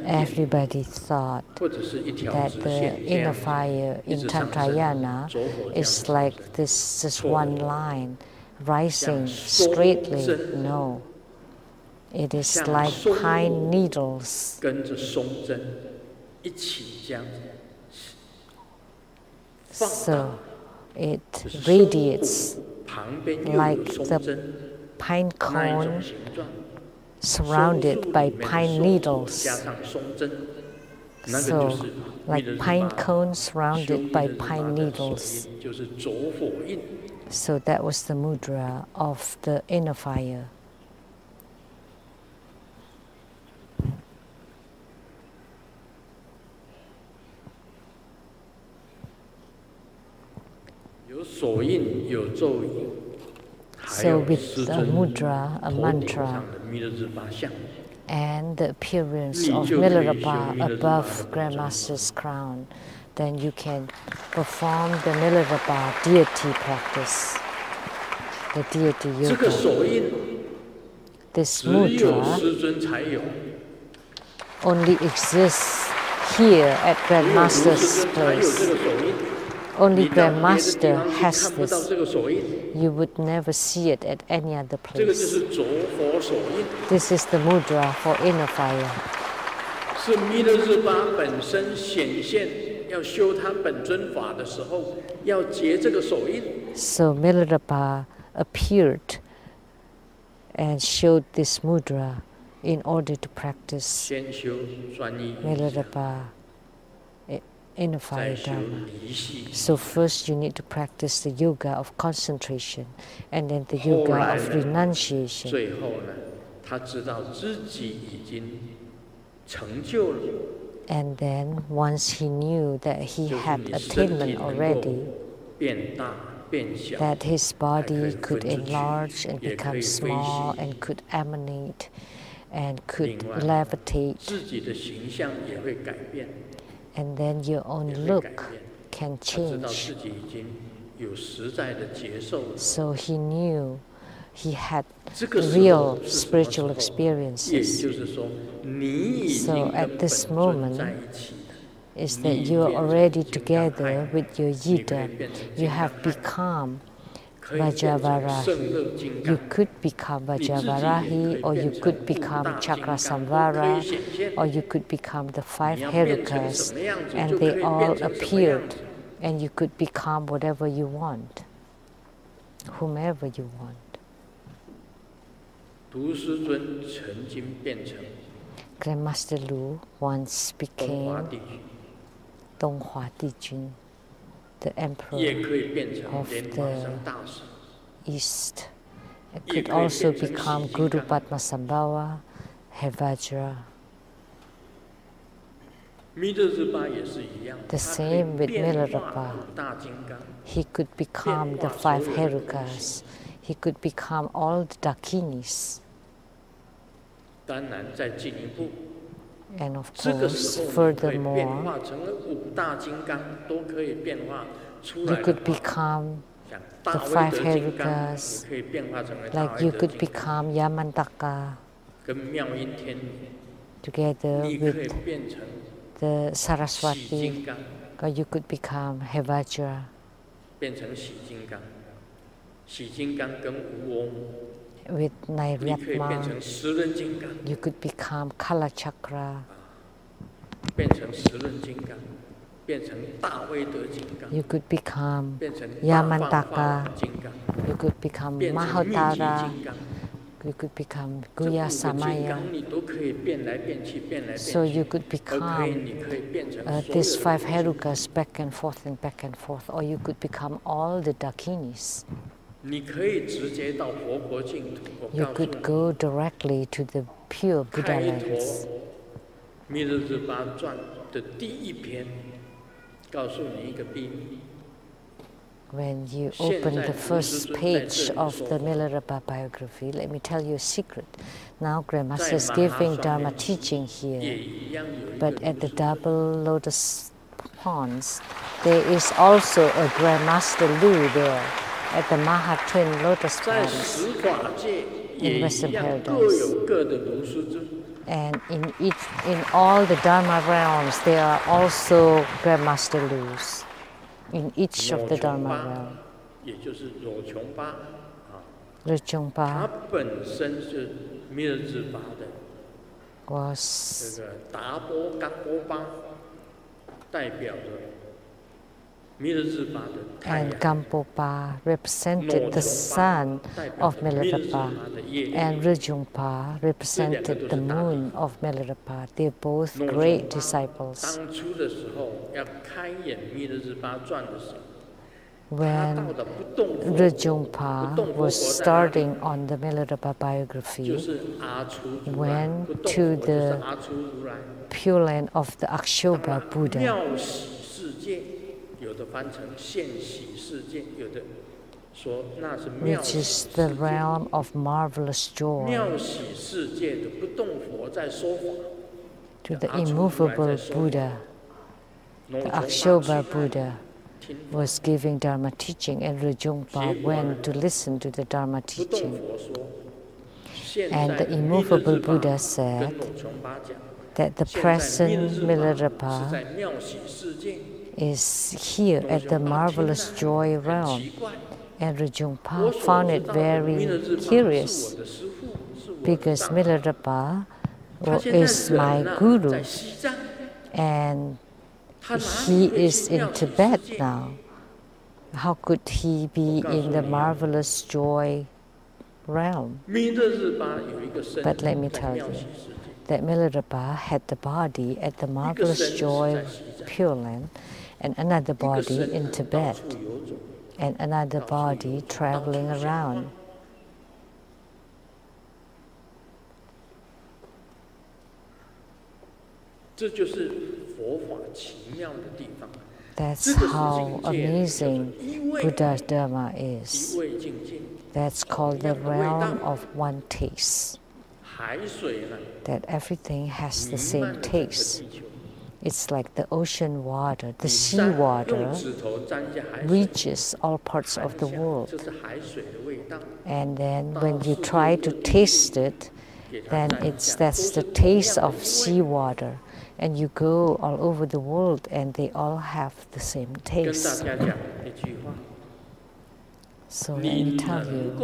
Everybody thought that the inner fire in Tantrayana is like this, just one line, rising straightly. No. It is like pine needles. So it radiates like the pine cone surrounded by pine needles. So, like pine cone surrounded by pine needles. So that was the mudra of the inner fire. So with a mudra, a mantra, and the appearance of Milarepa above Grandmaster's crown, then you can perform the Milarepa deity practice, the deity yoga. This mudra only exists here at Grandmaster's place. Only Grandmaster has this. You would never see it at any other place. This is the mudra for inner fire. So Milarepa appeared and showed this mudra in order to practice Milarepa inner fire Dharma. So first you need to practice the yoga of concentration and then the yoga of renunciation. And then once he knew that he had attainment already, that his body could enlarge and become small and could emanate and could levitate, and then your own look can change. So he knew he had real spiritual experiences. So at this moment is that you are already together with your yidam. You have become Vajravarahi. You could become Vajravarahi, or you could become Chakrasamvara, or you could become the 5 Herukas, and they all appeared, and you could become whatever you want, whomever you want. Grandmaster Lu once became Donghua Dijun, the emperor of the East. It could also become Guru Padmasambhava, Hevajra. The same with Milarepa. He could become the 5 Herukas. He could become all the Dakinis. And of course, furthermore, you could become the 5 Herukas, like you could become Yamantaka together with the Saraswati, or you could become Hevajra. With Nairyatma, you could become Kala Chakra. You could become Yamantaka. You could become Mahotara. You could become Guya Samaya. So you could become these 5 Herukas back and forth and back and forth, or you could become all the Dakinis. You could go directly to the pure Buddha lands. When you open the first page of the Milarepa biography, let me tell you a secret. Now Grandmaster is giving Dharma teaching here, but at the double lotus ponds, there is also a Grandmaster Lu there at the Maha Twin Lotus Ponds in Western Paradise. And in all the Dharma realms, there are also Grandmaster Lus. In each of the Dharma realms. Rechungpa was and Gampopa represented the son of Milarepa, and Rejungpa represented the moon of Milarepa. They're both great disciples. When Rejungpa was starting on the Milarepa biography, went to the Pure Land of the Akshoba Buddha, which is the realm of marvelous joy, to the immovable Buddha. The Akshoba Buddha was giving Dharma teaching, and Rejungpa went to listen to the Dharma teaching. And the immovable Buddha said that the present Milarepa is here at the marvelous joy realm. And Rejungpa found it very curious, because Milarepa is my guru, and he is in Tibet now. How could he be in the marvelous joy realm? But let me tell you that Milarepa had the body at the marvelous joy Pure Land, and another body in Tibet, and another body traveling around. That's how amazing Buddha's Dharma is. That's called the realm of one taste. That everything has the same taste. It's like the ocean water, the sea water reaches all parts of the world. And then when you try to taste it, then that's the taste of sea water. And you go all over the world and they all have the same taste. So let me tell you,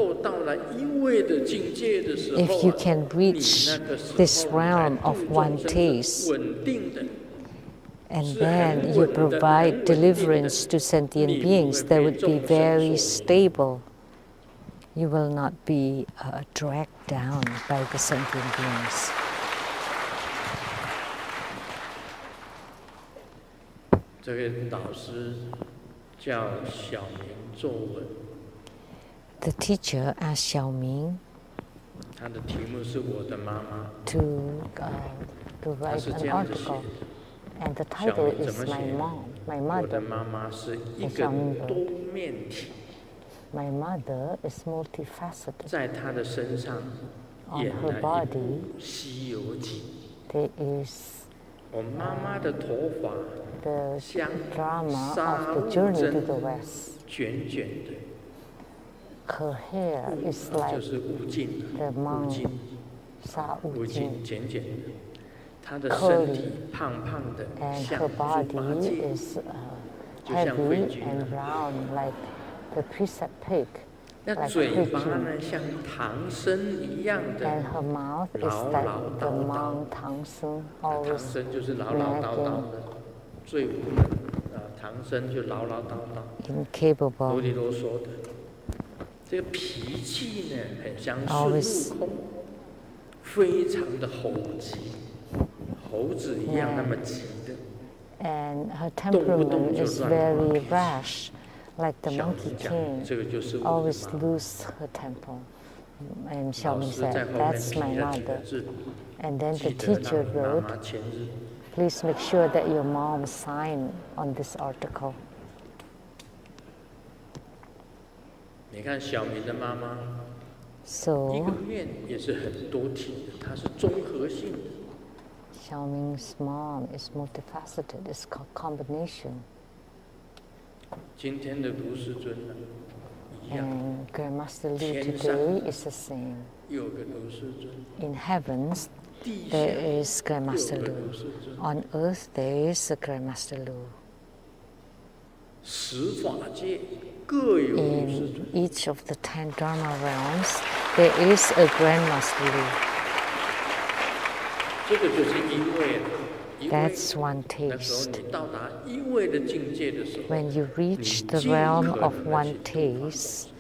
if you can reach this realm of one taste, and then you provide deliverance to sentient beings, they would be very stable. You will not be dragged down by the sentient beings. The teacher asked Xiaoming to write an article, and the title is My Mom, My Mother. My mother is multifaceted. On her body, there is the drama of the journey to the West. Her hair is like the monk Sa Wu Jin, curly, and her body is heavy and round like the precept pig, like preaching. And her mouth is like the monk Tang Sen, always nagging, incapable. Always and her temperament is very rash, like the Monkey King, always lose her temper. And Xiaoming said, that's my mother. And then the teacher wrote, please make sure that your mom signed on this article. So, Xiaoming's mom is multifaceted, it's called combination. And Grandmaster Lu today is the same. In heavens, there is Grandmaster Lu. On earth, there is a Grandmaster Lu. In each of the 10 Dharma realms, there is a Grandmaster Lu. That's one taste. When you reach the realm of one taste,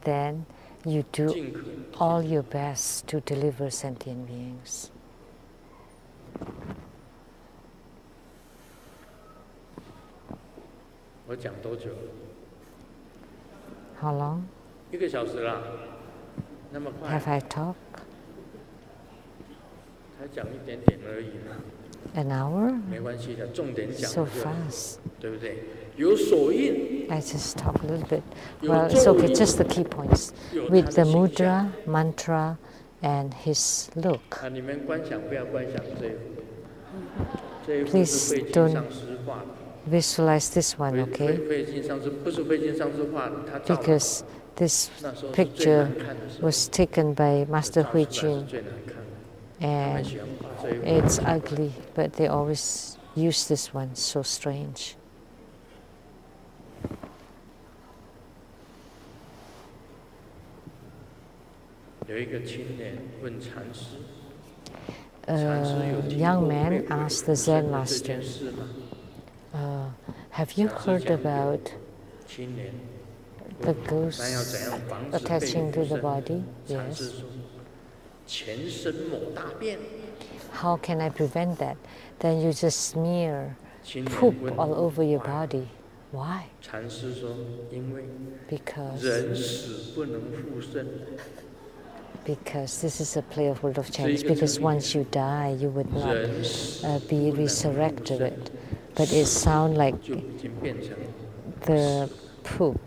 then you do all your best to deliver sentient beings. How long? Have I talked? An hour? So fast. I just talk a little bit. Well, it's okay, just the key points. With the mudra, mantra, and his look. Please don't visualize this one, okay? Because this picture was taken by Master Hui Jun, and it's ugly, but they always use this one, so strange. A young man asked the Zen master, have you heard about the ghosts attaching to the body? Yes. How can I prevent that? Then you just smear poop all over your body. Why? Because this is a play of word of Chinese. Because once you die, you would not be resurrected. But it sounds like the poop.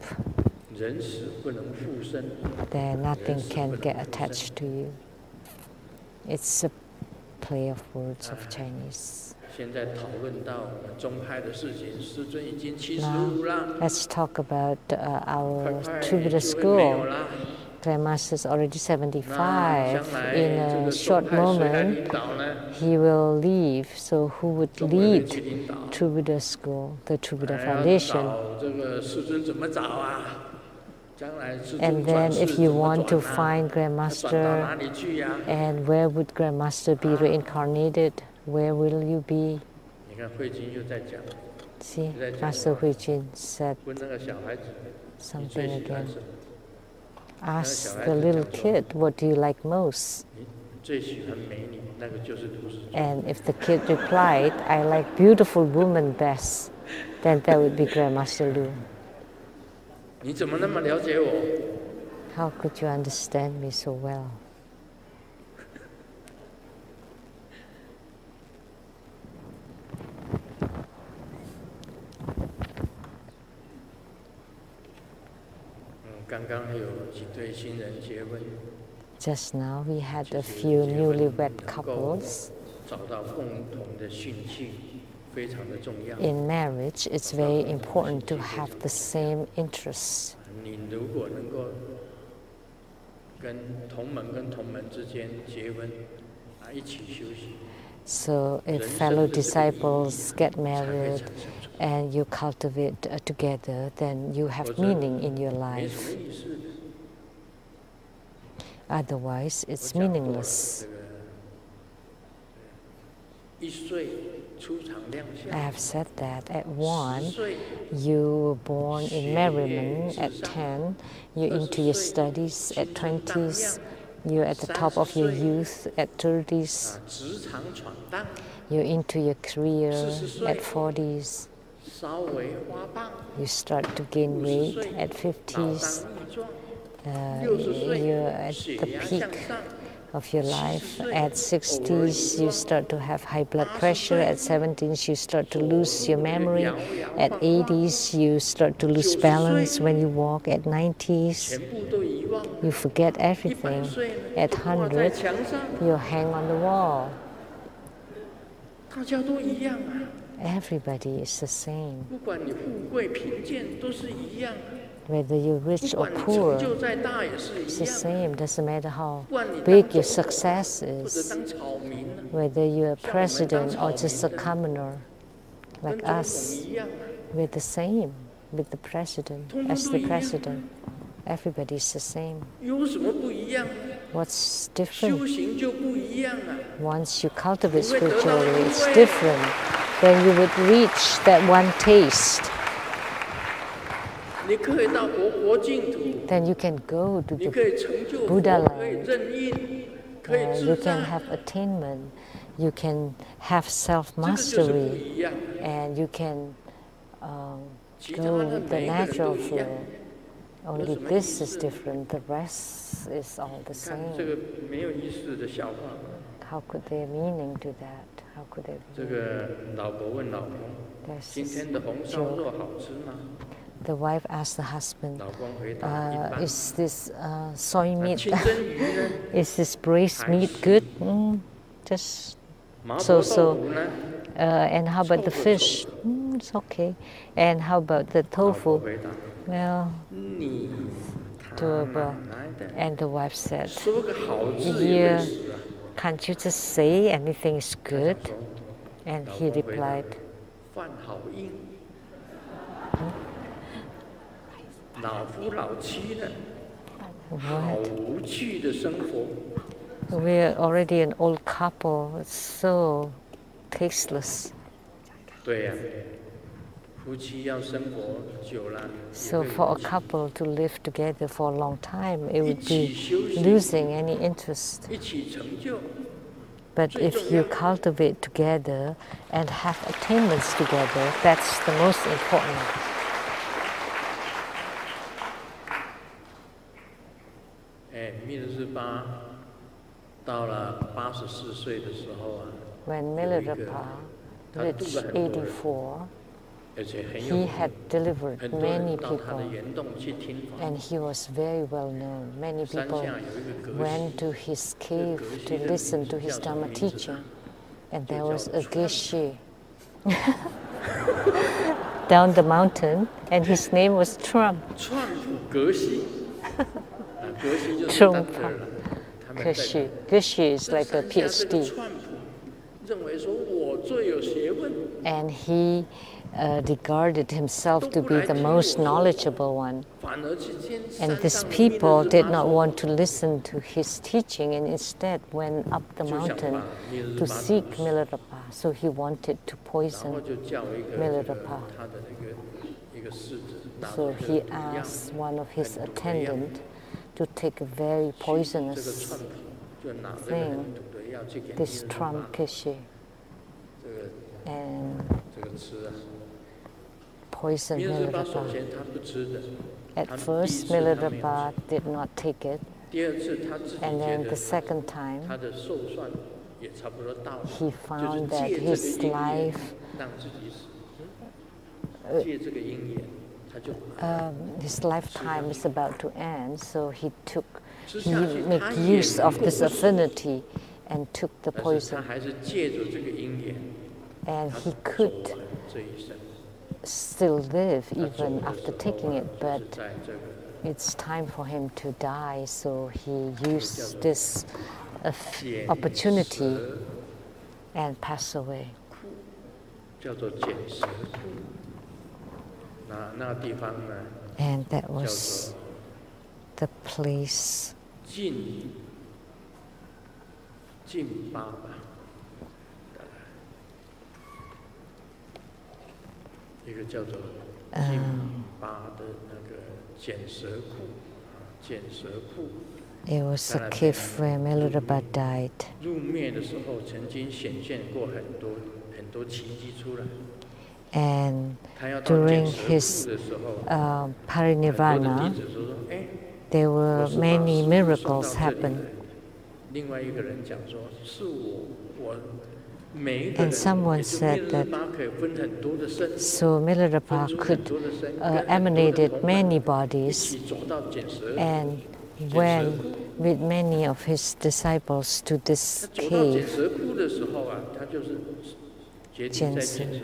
Then nothing can get attached to you. It's a play of words of Chinese. Now, let's talk about our Tribhuda school. Grandmaster is already 75. In a short moment, he will leave. So who would lead Tribhuda school, the Tribhuda Foundation? And then if you want to find Grandmaster, and where would Grandmaster be reincarnated? Where will you be? See, Master Huijin said something again. Ask the little kid, what do you like most? And if the kid replied, I like beautiful women best, then that would be Grandmaster Lu. How could you understand me so well? Just now we had a few newlywed couples. In marriage, it's very important to have the same interests. So if fellow disciples get married and you cultivate together, then you have meaning in your life. Otherwise, it's meaningless. I have said that at 1, you were born in merriment. At 10, you're into your studies. At 20s, you're at the top of your youth. At 30s, you're into your career. At 40s, you start to gain weight. At 50s, you're at the peak of your life. At 60s, you start to have high blood pressure. At 70s, you start to lose your memory. At 80s, you start to lose balance when you walk. At 90s, you forget everything. At 100, you hang on the wall. Everybody is the same. Whether you're rich or poor, it's the same. Doesn't matter how big your success is. Whether you're a president or just a commoner like us, we're the same with the president, as the president. Everybody's the same. What's different? Once you cultivate spirituality, it's different. Then you would reach that one taste. Then you can go to the Buddha land. You can have attainment. You can have self-mastery. And you can go with the natural flow. Only this is different. The rest is all the same. How could there be meaning to that? How could there be meaning? There's this joke. The wife asked the husband, is this soy meat, is this braised meat good? Just so. And how about the fish? It's okay. And how about the tofu? Well, doable. And the wife said, yeah, can't you just say anything is good? And he replied, what? We're already an old couple. It's so tasteless. So for a couple to live together for a long time, it would be losing any interest. But if you cultivate together and have attainments together, that's the most important. When Milarepa reached 84, he had delivered many people, and he was very well known. Many people went to his cave to listen to his Dharma teaching, and there was a geshe down the mountain, and his name was Trump. Trump. Geshe is like a PhD. And he regarded himself to be the most knowledgeable one. And these people did not want to listen to his teaching and instead went up the mountain to seek Milarepa. So he wanted to poison Milarepa. So he asked one of his attendants to take a very poisonous thing, this Trump Keshe, and poison Milarepa. At first, Milarepa did not take it, and then the second time, he found that his lifetime is about to end, so he made use of this affinity and took the poison. And he could still live even after taking it, but it's time for him to die, so he used this opportunity and passed away. And that was the place it was a cave where Milarepa died. And during his parinirvana, there were many miracles happen. And someone said that so Milarepa could emanated many bodies and went with many of his disciples to this cave, Jensen.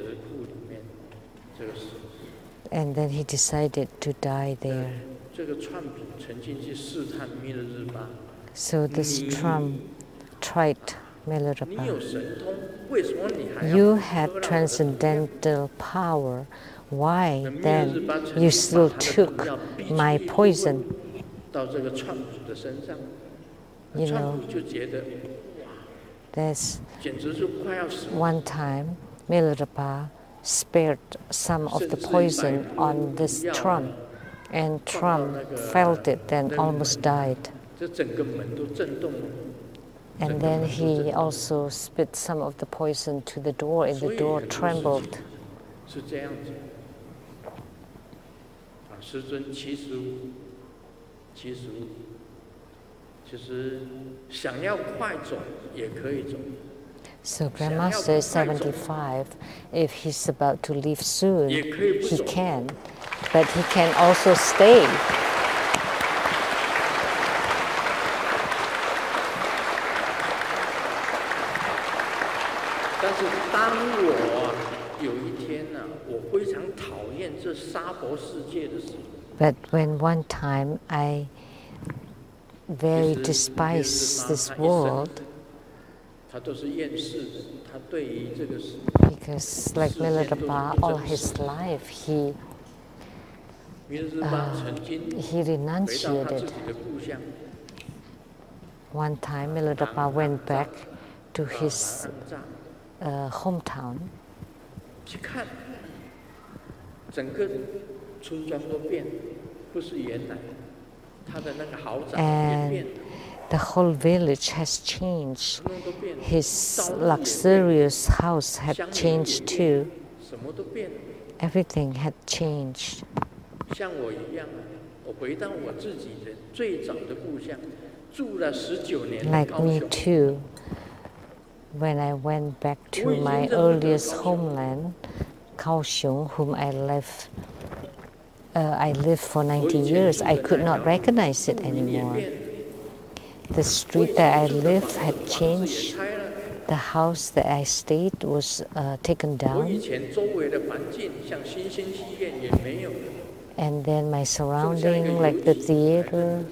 And then he decided to die there. So this Trump tried Milarepa. You had transcendental power. Why then you still took my poison? You know, there's one time Milarepa spared some of the poison on this Trump, and Trump felt it and almost died. And then he also spit some of the poison to the door, and the door trembled. So Grandmaster is 75. If he's about to leave soon, he can, but he can also stay. But when one time I very despise this world, because like Milarepa, all his life he renunciated. One time Milarepa went back to his hometown, and the whole village has changed. His luxurious house had changed too. Everything had changed. Like me too. When I went back to my earliest homeland, Kaohsiung, whom I lived for 90 years, I could not recognize it anymore. The street that I lived had changed. The house that I stayed was taken down. And then my surrounding, like the theater,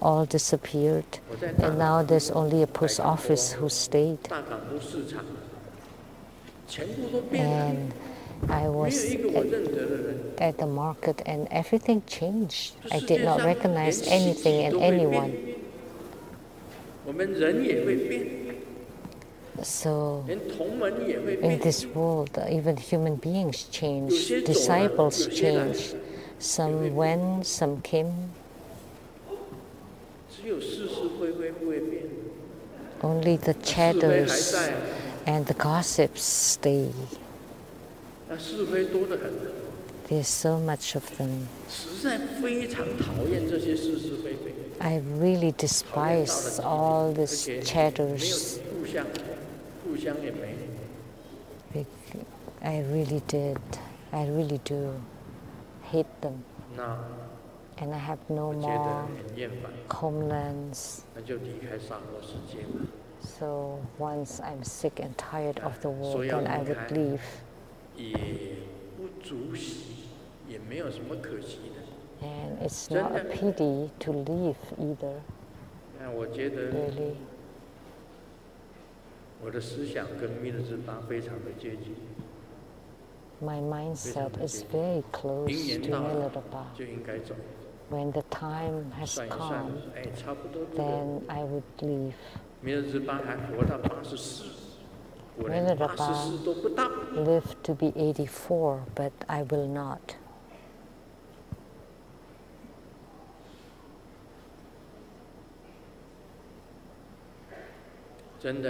all disappeared. And now there's only a post office who stayed. And I was at the market and everything changed. I did not recognize anything and anyone. So in this world, even human beings change, disciples change. Some went, some came. Only the chatters and the gossips stay. There's so much of them. I really despise all these chatters. I really did. I really do hate them. And I have no more homelands. So once I'm sick and tired of the world, then I would leave. And it's not a pity to leave either. Really. My mindset is very close to Milarepa. When the time has come, then I would leave. Milarepa lived to be 84, but I will not. When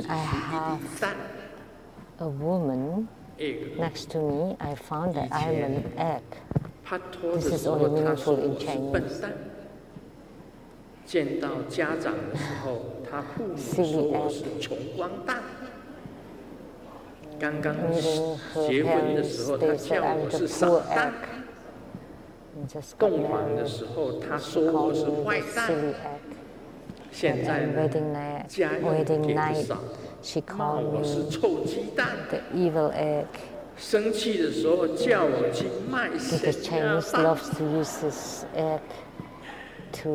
I have a woman next to me, I found that I am an egg. This is only meaningful in Chinese. Silly egg. Meeting her parents, they said I'm the poor egg. And just got married. She called me the silly egg. And on wedding night, she called me the evil egg. Because Chinese loves to use this egg to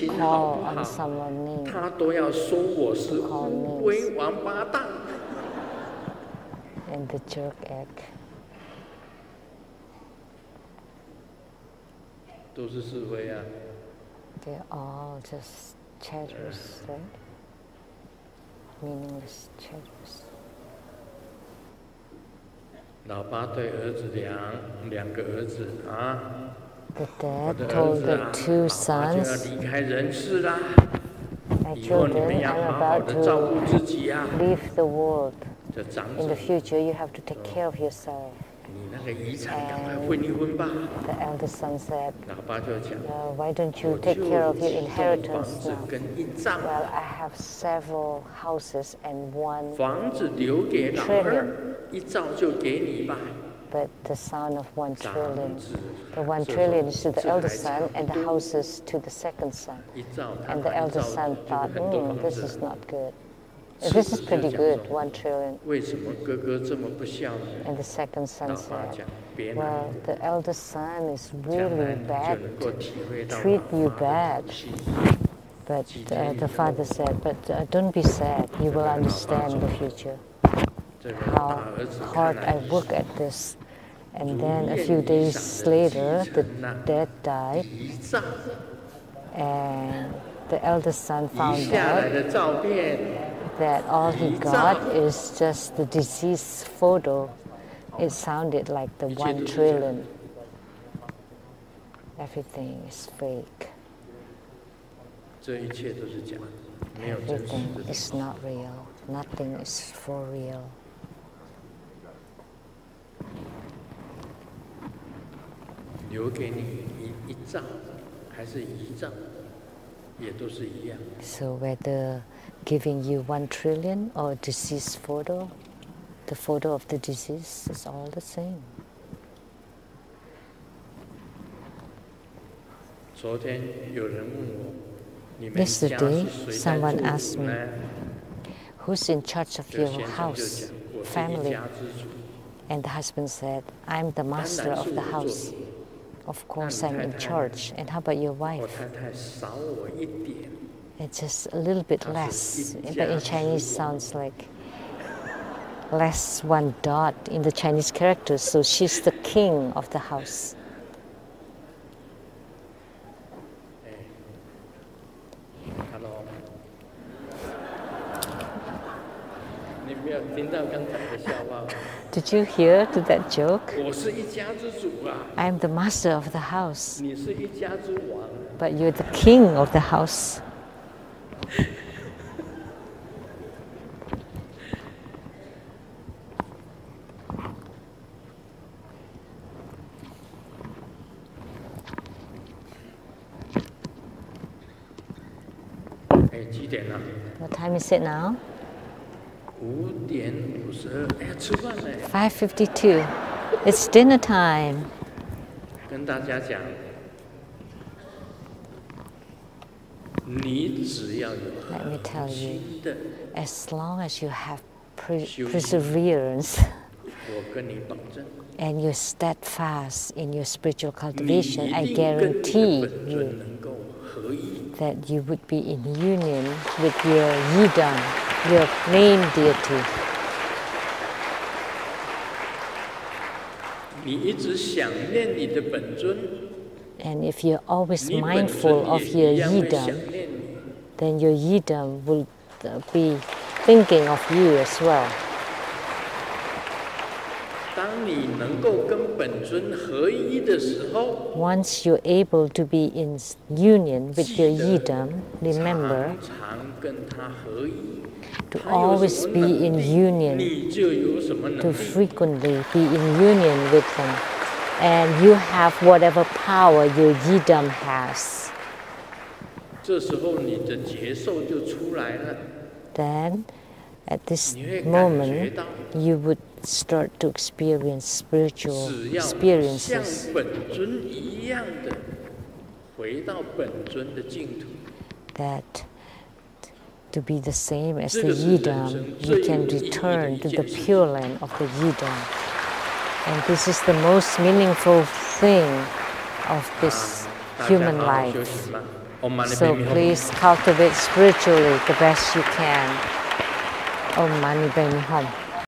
call on someone's name. Call names. And the jerk egg. They're all just chatters, right? Meaningless chatters. The dad told the two sons, my children, I'm about to leave the world. In the future, you have to take care of yourself. And the eldest son said, why don't you take care of your inheritance now? Well, I have several houses and 1 trillion. But the son of 1 trillion, the 1 trillion is to the eldest son and the houses to the second son. And the eldest son thought, this is not good. This is pretty good, 1 trillion. And the second son said, well, the eldest son is really bad, treat you bad. But the father said, but don't be sad, you will understand in the future how hard I work at this. And then a few days later, the dad died, and the eldest son found out that all he got is just the deceased photo. It sounded like the 1 trillion. Everything is fake. Everything is not real. Nothing is for real. So whether giving you 1 trillion or deceased photo, the photo of the deceased is all the same. Yesterday, someone asked me, who's in charge of your house, family? And the husband said, I'm the master of the house. of course I'm in charge. And how about your 我 wife? 太太少我一点， It's just a little bit less, but in Chinese sounds like less one dot in the Chinese characters, so she's the king of the house. ，Hello， 你没有听到刚才的笑话吗？ Did you hear that joke? 我是一家之主啊， I'm the master of the house, 你是一家之王。 but you're the king of the house. 哎，几点了？ What time is it now? 5点52。哎呀，吃饭了。 5:52. It's dinner time. 跟大家讲，你只要有 Let me tell you, 心的， as long as you have perseverance 我跟你保证， and you're steadfast in your spiritual 你 cultivation, 一 I 定跟你 guarantee 的本 you 尊能够合一。 that you would be in union with your Yidam, your main deity. 你一直想念你的本尊， And if you're always 你本 mindful 尊 of 也 your 一样会想 Yidam, 念你。 then your Yidam will be thinking of you as well. 当你能够跟本尊合一的时候， Once you're able to be in union with your 记得 Yidam, remember 常常跟他合一。 to 他有 always 什么 be 能 in 力， union, 你就有什么 to 能力。 frequently be in union with them, and you have whatever power your Yidam has. 这时候你的接受就出来了， Then, at this 你会感觉 moment, 到， you would start to experience spiritual 只要像 experiences 本尊一样的回到本尊的净土， that to be the same as 这 the 个是人 Yidam, 生 you 最有 can 意义的 return 一 to 件 the 事 Pure Land of the Yidam. And this is the most meaningful thing of this 大家 human 好好休 life. 息吧。Om Mani So Padme Hum. please cultivate spiritually the best you can. Om Mani Padme Hum.